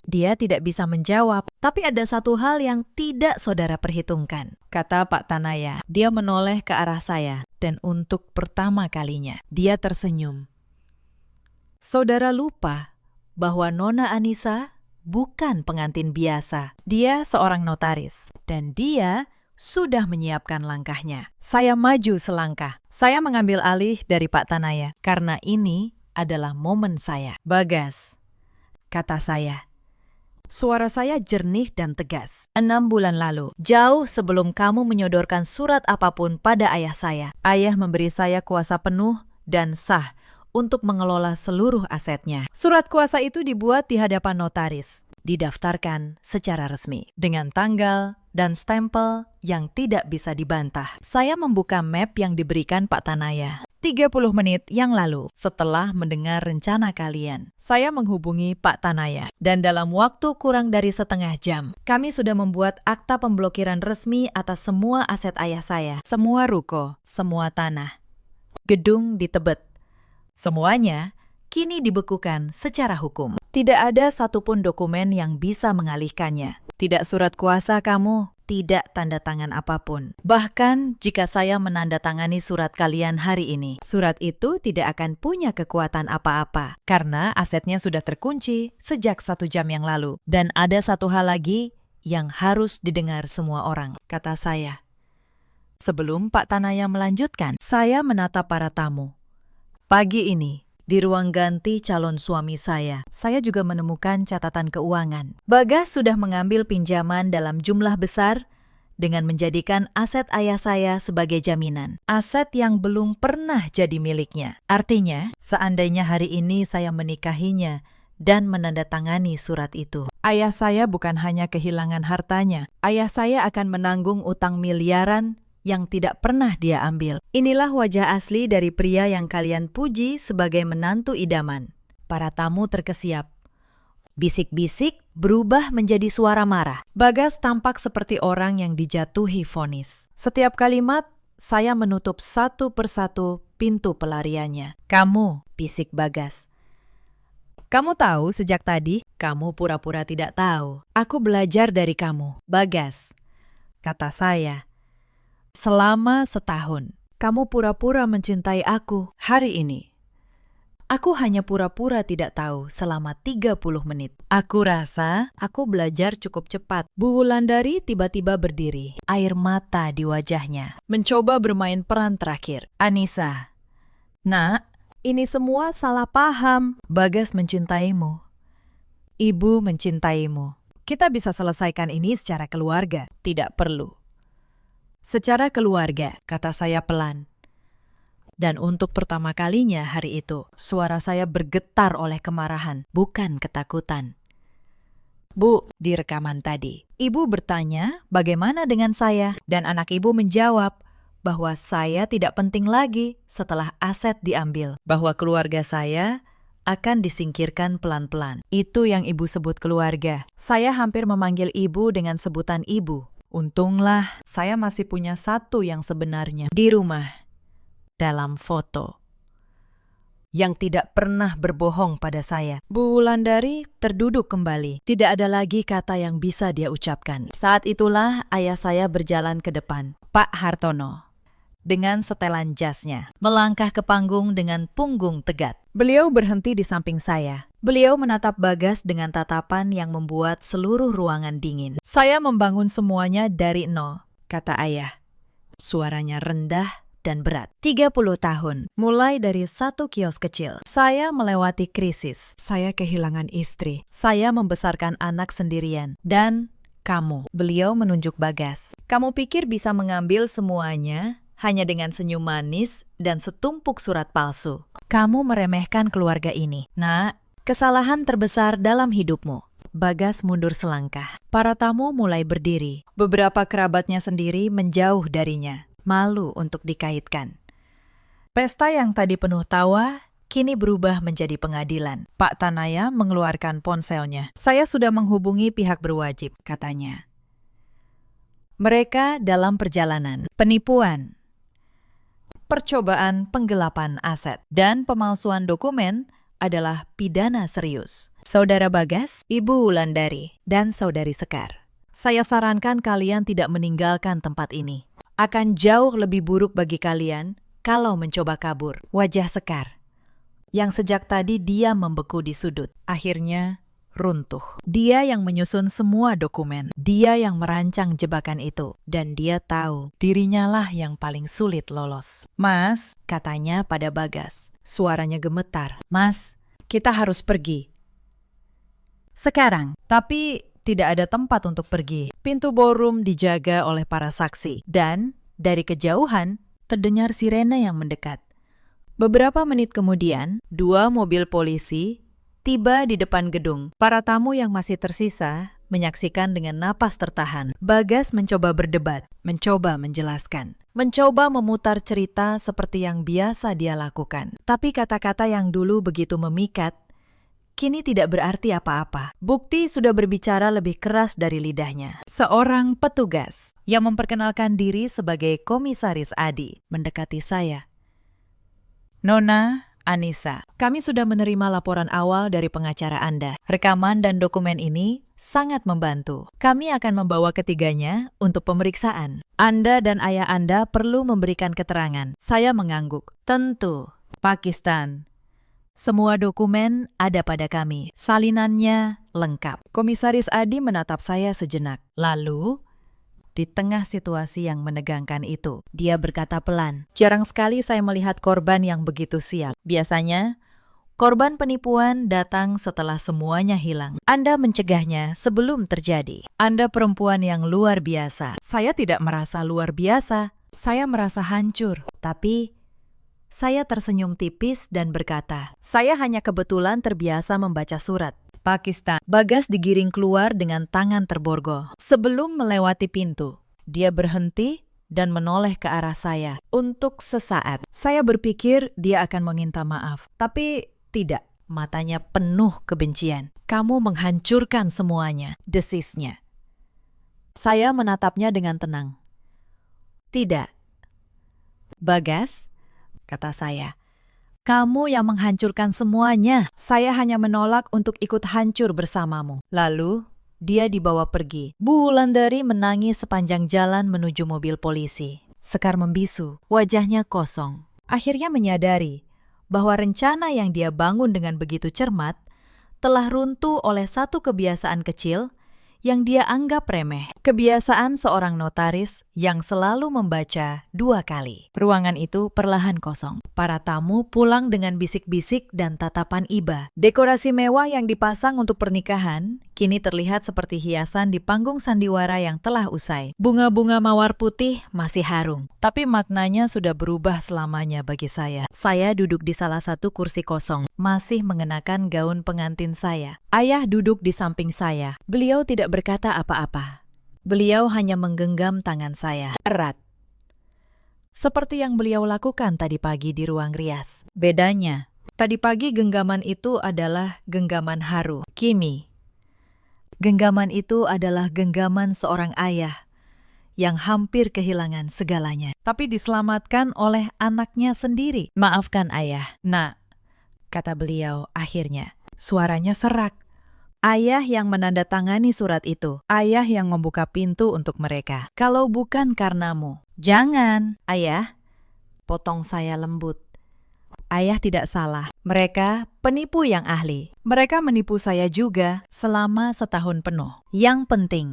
Dia tidak bisa menjawab, tapi ada satu hal yang tidak saudara perhitungkan, kata Pak Tanaya. Dia menoleh ke arah saya, dan untuk pertama kalinya, dia tersenyum. Saudara lupa bahwa Nona Anissa bukan pengantin biasa. Dia seorang notaris, dan dia sudah menyiapkan langkahnya. Saya maju selangkah. Saya mengambil alih dari Pak Tanaya, karena ini adalah momen saya. Bagas, kata saya. Suara saya jernih dan tegas. 6 bulan lalu, jauh sebelum kamu menyodorkan surat apapun pada ayah saya, ayah memberi saya kuasa penuh dan sah untuk mengelola seluruh asetnya. Surat kuasa itu dibuat di hadapan notaris, didaftarkan secara resmi, dengan tanggal dan stempel yang tidak bisa dibantah. Saya membuka map yang diberikan Pak Tanaya. 30 menit yang lalu, setelah mendengar rencana kalian, saya menghubungi Pak Tanaya. Dan dalam waktu kurang dari setengah jam, kami sudah membuat akta pemblokiran resmi atas semua aset ayah saya. Semua ruko, semua tanah, gedung di Tebet. Semuanya kini dibekukan secara hukum. Tidak ada satupun dokumen yang bisa mengalihkannya. Tidak surat kuasa kamu, tidak tanda tangan apapun. Bahkan jika saya menandatangani surat kalian hari ini, surat itu tidak akan punya kekuatan apa-apa, karena asetnya sudah terkunci sejak 1 jam yang lalu. Dan ada satu hal lagi yang harus didengar semua orang, kata saya. Sebelum Pak Tanaya melanjutkan, saya menatap para tamu. Pagi ini, di ruang ganti calon suami saya juga menemukan catatan keuangan. Bagas sudah mengambil pinjaman dalam jumlah besar dengan menjadikan aset ayah saya sebagai jaminan. Aset yang belum pernah jadi miliknya. Artinya, seandainya hari ini saya menikahinya dan menandatangani surat itu, ayah saya bukan hanya kehilangan hartanya, ayah saya akan menanggung utang miliaran yang tidak pernah dia ambil. Inilah wajah asli dari pria yang kalian puji sebagai menantu idaman. Para tamu terkesiap. Bisik-bisik berubah menjadi suara marah. Bagas tampak seperti orang yang dijatuhi vonis. Setiap kalimat, saya menutup satu persatu pintu pelariannya. Kamu, bisik Bagas. Kamu tahu sejak tadi? Kamu pura-pura tidak tahu. Aku belajar dari kamu, Bagas, kata saya. Selama setahun, kamu pura-pura mencintai aku hari ini. Aku hanya pura-pura tidak tahu selama 30 menit. Aku rasa aku belajar cukup cepat. Bu Wulandari tiba-tiba berdiri, air mata di wajahnya. Mencoba bermain peran terakhir. Anissa, nak, ini semua salah paham. Bagas mencintaimu. Ibu mencintaimu. Kita bisa selesaikan ini secara keluarga. Tidak perlu. Secara keluarga, kata saya pelan. Dan untuk pertama kalinya hari itu, suara saya bergetar oleh kemarahan, bukan ketakutan. Bu, di rekaman tadi, ibu bertanya bagaimana dengan saya, dan anak ibu menjawab bahwa saya tidak penting lagi setelah aset diambil, bahwa keluarga saya akan disingkirkan pelan-pelan. Itu yang ibu sebut keluarga. Saya hampir memanggil ibu dengan sebutan ibu. Untunglah, saya masih punya satu yang sebenarnya di rumah, dalam foto, yang tidak pernah berbohong pada saya. Bu Wulandari terduduk kembali. Tidak ada lagi kata yang bisa dia ucapkan. Saat itulah ayah saya berjalan ke depan, Pak Hartono, dengan setelan jasnya, melangkah ke panggung dengan punggung tegak. Beliau berhenti di samping saya. Beliau menatap Bagas dengan tatapan yang membuat seluruh ruangan dingin. Saya membangun semuanya dari nol, kata ayah. Suaranya rendah dan berat. 30 tahun, mulai dari satu kios kecil. Saya melewati krisis. Saya kehilangan istri. Saya membesarkan anak sendirian. Dan kamu, beliau menunjuk Bagas. Kamu pikir bisa mengambil semuanya hanya dengan senyum manis dan setumpuk surat palsu. Kamu meremehkan keluarga ini. Nak, kesalahan terbesar dalam hidupmu. Bagas mundur selangkah. Para tamu mulai berdiri. Beberapa kerabatnya sendiri menjauh darinya. Malu untuk dikaitkan. Pesta yang tadi penuh tawa, kini berubah menjadi pengadilan. Pak Tanaya mengeluarkan ponselnya. Saya sudah menghubungi pihak berwajib, katanya. Mereka dalam perjalanan. Penipuan, percobaan penggelapan aset, dan pemalsuan dokumen adalah pidana serius. Saudara Bagas, Ibu Wulandari, dan Saudari Sekar, saya sarankan kalian tidak meninggalkan tempat ini. Akan jauh lebih buruk bagi kalian kalau mencoba kabur. Wajah Sekar, yang sejak tadi diam membeku di sudut, akhirnya runtuh. Dia yang menyusun semua dokumen, dia yang merancang jebakan itu, dan dia tahu dirinya lah yang paling sulit lolos. Mas, katanya pada Bagas, suaranya gemetar. Mas, kita harus pergi. Sekarang, tapi tidak ada tempat untuk pergi. Pintu ballroom dijaga oleh para saksi, dan dari kejauhan terdengar sirene yang mendekat. Beberapa menit kemudian, 2 mobil polisi tiba di depan gedung. Para tamu yang masih tersisa menyaksikan dengan napas tertahan. Bagas mencoba berdebat, mencoba menjelaskan, mencoba memutar cerita seperti yang biasa dia lakukan. Tapi kata-kata yang dulu begitu memikat, kini tidak berarti apa-apa. Bukti sudah berbicara lebih keras dari lidahnya. Seorang petugas yang memperkenalkan diri sebagai Komisaris Adi mendekati saya. Nona Anissa, kami sudah menerima laporan awal dari pengacara Anda. Rekaman dan dokumen ini sangat membantu. Kami akan membawa ketiganya untuk pemeriksaan. Anda dan ayah Anda perlu memberikan keterangan. Saya mengangguk. Tentu, Pakistan. Semua dokumen ada pada kami. Salinannya lengkap. Komisaris Adi menatap saya sejenak. Lalu, di tengah situasi yang menegangkan itu, dia berkata pelan, jarang sekali saya melihat korban yang begitu siap. Biasanya, korban penipuan datang setelah semuanya hilang. Anda mencegahnya sebelum terjadi. Anda perempuan yang luar biasa. Saya tidak merasa luar biasa. Saya merasa hancur. Tapi saya tersenyum tipis dan berkata, saya hanya kebetulan terbiasa membaca surat. Pakistan. Bagas digiring keluar dengan tangan terborgol. Sebelum melewati pintu, dia berhenti dan menoleh ke arah saya. Untuk sesaat, saya berpikir dia akan meminta maaf. Tapi tidak, matanya penuh kebencian. Kamu menghancurkan semuanya, desisnya. Saya menatapnya dengan tenang. Tidak. Bagas, kata saya. Kamu yang menghancurkan semuanya. Saya hanya menolak untuk ikut hancur bersamamu. Lalu, dia dibawa pergi. Bu Wulandari menangis sepanjang jalan menuju mobil polisi. Sekar membisu, wajahnya kosong. Akhirnya menyadari bahwa rencana yang dia bangun dengan begitu cermat telah runtuh oleh satu kebiasaan kecil yang dia anggap remeh. Kebiasaan seorang notaris yang selalu membaca 2 kali. Ruangan itu perlahan kosong. Para tamu pulang dengan bisik-bisik dan tatapan iba. Dekorasi mewah yang dipasang untuk pernikahan kini terlihat seperti hiasan di panggung sandiwara yang telah usai. Bunga-bunga mawar putih masih harum, tapi maknanya sudah berubah selamanya bagi saya. Saya duduk di salah satu kursi kosong, masih mengenakan gaun pengantin saya. Ayah duduk di samping saya. Beliau tidak berkata apa-apa. Beliau hanya menggenggam tangan saya erat, seperti yang beliau lakukan tadi pagi di ruang rias. Bedanya, tadi pagi genggaman itu adalah genggaman haru. Kini, genggaman itu adalah genggaman seorang ayah yang hampir kehilangan segalanya, tapi diselamatkan oleh anaknya sendiri. Maafkan ayah, nak, kata beliau akhirnya. Suaranya serak. Ayah yang menandatangani surat itu. Ayah yang membuka pintu untuk mereka. Kalau bukan karenamu. Jangan, ayah. Potong saya lembut. Ayah tidak salah. Mereka penipu yang ahli. Mereka menipu saya juga selama setahun penuh. Yang penting,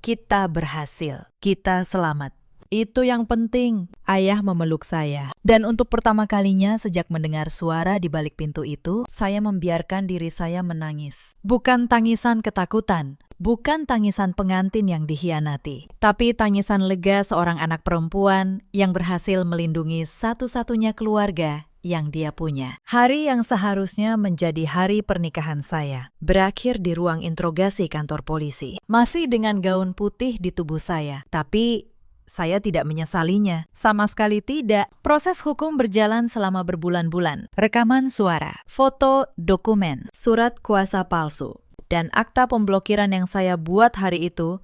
kita berhasil. Kita selamat. Itu yang penting. Ayah memeluk saya. Dan untuk pertama kalinya sejak mendengar suara di balik pintu itu, saya membiarkan diri saya menangis. Bukan tangisan ketakutan, bukan tangisan pengantin yang dikhianati, tapi tangisan lega seorang anak perempuan yang berhasil melindungi satu-satunya keluarga yang dia punya. Hari yang seharusnya menjadi hari pernikahan saya berakhir di ruang interogasi kantor polisi. Masih dengan gaun putih di tubuh saya, tapi saya tidak menyesalinya. Sama sekali tidak. Proses hukum berjalan selama berbulan-bulan. Rekaman suara, foto, dokumen, surat kuasa palsu, dan akta pemblokiran yang saya buat hari itu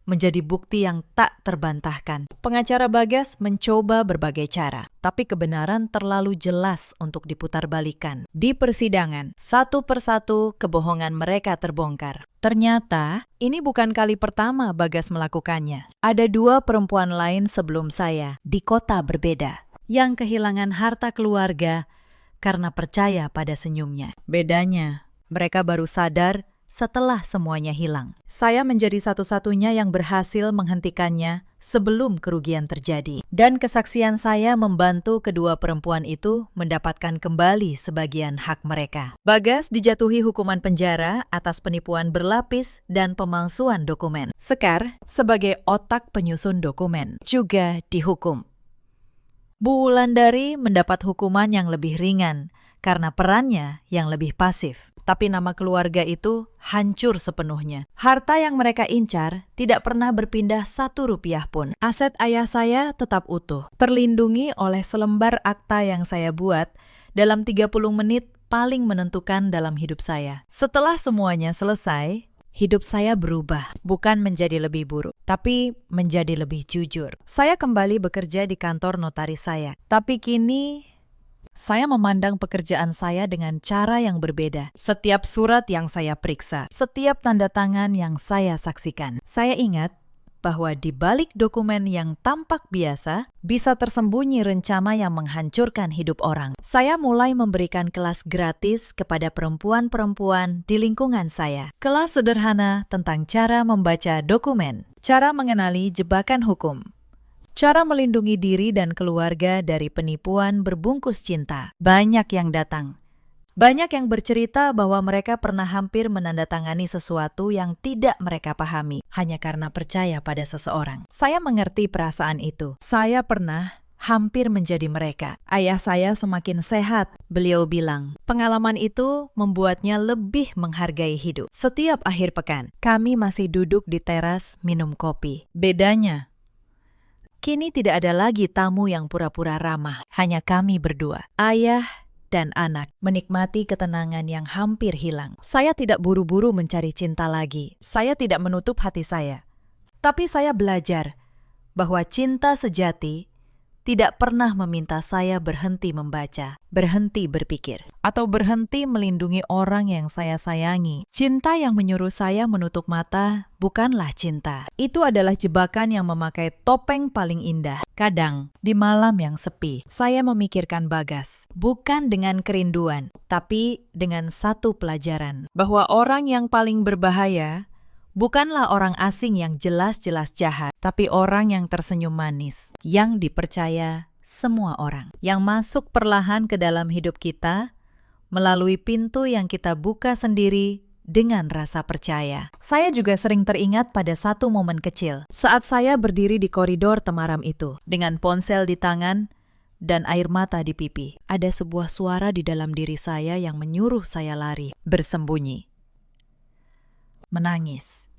menjadi bukti yang tak terbantahkan. Pengacara Bagas mencoba berbagai cara, tapi kebenaran terlalu jelas untuk diputarbalikan. Di persidangan, satu persatu kebohongan mereka terbongkar. Ternyata, ini bukan kali pertama Bagas melakukannya. Ada 2 perempuan lain sebelum saya, di kota berbeda, yang kehilangan harta keluarga karena percaya pada senyumnya. Bedanya, mereka baru sadar setelah semuanya hilang. Saya menjadi satu-satunya yang berhasil menghentikannya sebelum kerugian terjadi. Dan kesaksian saya membantu kedua perempuan itu mendapatkan kembali sebagian hak mereka. Bagas dijatuhi hukuman penjara atas penipuan berlapis dan pemalsuan dokumen. Sekar, sebagai otak penyusun dokumen, juga dihukum. Bu Wulandari mendapat hukuman yang lebih ringan karena perannya yang lebih pasif. Tapi nama keluarga itu hancur sepenuhnya. Harta yang mereka incar tidak pernah berpindah 1 rupiah pun. Aset ayah saya tetap utuh, terlindungi oleh selembar akta yang saya buat dalam 30 menit paling menentukan dalam hidup saya. Setelah semuanya selesai, hidup saya berubah, bukan menjadi lebih buruk, tapi menjadi lebih jujur. Saya kembali bekerja di kantor notaris saya, tapi kini saya memandang pekerjaan saya dengan cara yang berbeda. Setiap surat yang saya periksa, setiap tanda tangan yang saya saksikan, saya ingat bahwa di balik dokumen yang tampak biasa, bisa tersembunyi rencana yang menghancurkan hidup orang. Saya mulai memberikan kelas gratis kepada perempuan-perempuan di lingkungan saya. Kelas sederhana tentang cara membaca dokumen, cara mengenali jebakan hukum, cara melindungi diri dan keluarga dari penipuan berbungkus cinta. Banyak yang datang. Banyak yang bercerita bahwa mereka pernah hampir menandatangani sesuatu yang tidak mereka pahami hanya karena percaya pada seseorang. Saya mengerti perasaan itu. Saya pernah hampir menjadi mereka. Ayah saya semakin sehat, beliau bilang. Pengalaman itu membuatnya lebih menghargai hidup. Setiap akhir pekan, kami masih duduk di teras minum kopi. Bedanya, kini tidak ada lagi tamu yang pura-pura ramah. Hanya kami berdua, ayah dan anak, menikmati ketenangan yang hampir hilang. Saya tidak buru-buru mencari cinta lagi. Saya tidak menutup hati saya. Tapi saya belajar bahwa cinta sejati tidak pernah meminta saya berhenti membaca, berhenti berpikir, atau berhenti melindungi orang yang saya sayangi. Cinta yang menyuruh saya menutup mata bukanlah cinta. Itu adalah jebakan yang memakai topeng paling indah. Kadang, di malam yang sepi, saya memikirkan Bagas. Bukan dengan kerinduan, tapi dengan satu pelajaran. Bahwa orang yang paling berbahaya bukanlah orang asing yang jelas-jelas jahat, tapi orang yang tersenyum manis, yang dipercaya semua orang, yang masuk perlahan ke dalam hidup kita melalui pintu yang kita buka sendiri dengan rasa percaya. Saya juga sering teringat pada satu momen kecil, saat saya berdiri di koridor temaram itu, dengan ponsel di tangan dan air mata di pipi. Ada sebuah suara di dalam diri saya yang menyuruh saya lari, bersembunyi, menangis.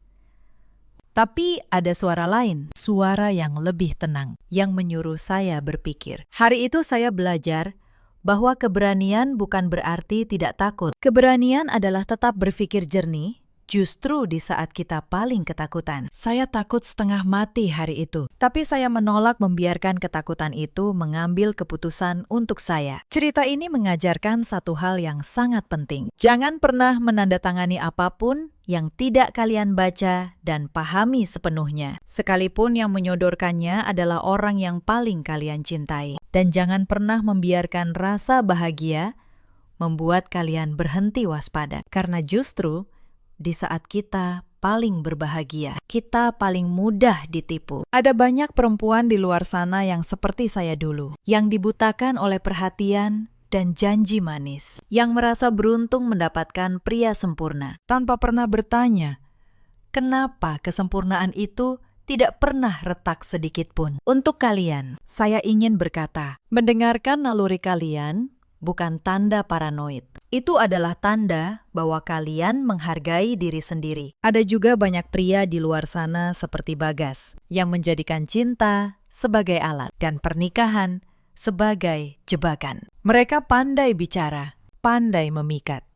Tapi ada suara lain, suara yang lebih tenang, yang menyuruh saya berpikir. Hari itu saya belajar bahwa keberanian bukan berarti tidak takut. Keberanian adalah tetap berpikir jernih, justru di saat kita paling ketakutan. Saya takut setengah mati hari itu, tapi saya menolak membiarkan ketakutan itu mengambil keputusan untuk saya. Cerita ini mengajarkan satu hal yang sangat penting. Jangan pernah menandatangani apapun yang tidak kalian baca dan pahami sepenuhnya, sekalipun yang menyodorkannya adalah orang yang paling kalian cintai. Dan jangan pernah membiarkan rasa bahagia membuat kalian berhenti waspada, karena justru di saat kita paling berbahagia. Kita paling mudah ditipu. Ada banyak perempuan di luar sana yang seperti saya dulu, yang dibutakan oleh perhatian dan janji manis, yang merasa beruntung mendapatkan pria sempurna, tanpa pernah bertanya, kenapa kesempurnaan itu tidak pernah retak sedikit pun. Untuk kalian, saya ingin berkata, mendengarkan naluri kalian bukan tanda paranoid. Itu adalah tanda bahwa kalian menghargai diri sendiri. Ada juga banyak pria di luar sana seperti Bagas, yang menjadikan cinta sebagai alat dan pernikahan sebagai jebakan. Mereka pandai bicara, pandai memikat,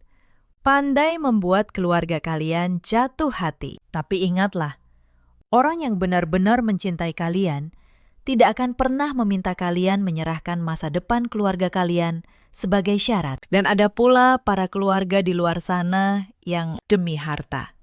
pandai membuat keluarga kalian jatuh hati. Tapi ingatlah, orang yang benar-benar mencintai kalian tidak akan pernah meminta kalian menyerahkan masa depan keluarga kalian sebagai syarat. Dan ada pula para keluarga di luar sana yang demi harta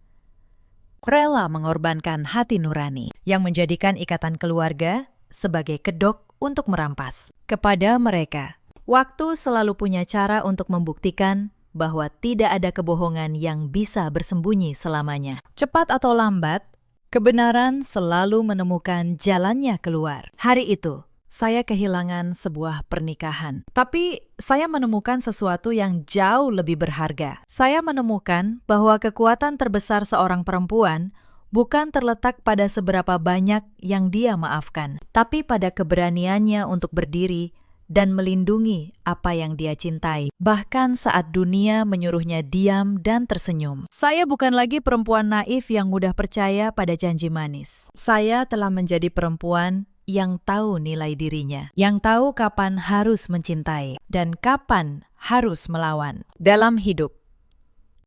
rela mengorbankan hati nurani, yang menjadikan ikatan keluarga sebagai kedok untuk merampas. Kepada mereka, waktu selalu punya cara untuk membuktikan bahwa tidak ada kebohongan yang bisa bersembunyi selamanya. Cepat atau lambat, kebenaran selalu menemukan jalannya keluar. Hari itu, saya kehilangan sebuah pernikahan. Tapi saya menemukan sesuatu yang jauh lebih berharga. Saya menemukan bahwa kekuatan terbesar seorang perempuan bukan terletak pada seberapa banyak yang dia maafkan, tapi pada keberaniannya untuk berdiri dan melindungi apa yang dia cintai, bahkan saat dunia menyuruhnya diam dan tersenyum. Saya bukan lagi perempuan naif yang mudah percaya pada janji manis. Saya telah menjadi perempuan yang tahu nilai dirinya, yang tahu kapan harus mencintai dan kapan harus melawan. Dalam hidup,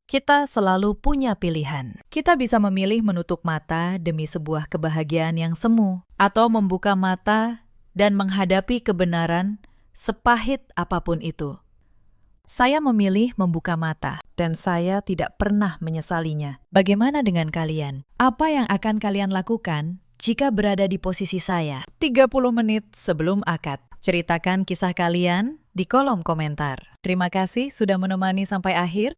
kita selalu punya pilihan. Kita bisa memilih menutup mata demi sebuah kebahagiaan yang semu, atau membuka mata dan menghadapi kebenaran sepahit apapun itu. Saya memilih membuka mata, dan saya tidak pernah menyesalinya. Bagaimana dengan kalian? Apa yang akan kalian lakukan jika berada di posisi saya? 30 menit sebelum akad. Ceritakan kisah kalian di kolom komentar. Terima kasih sudah menemani sampai akhir.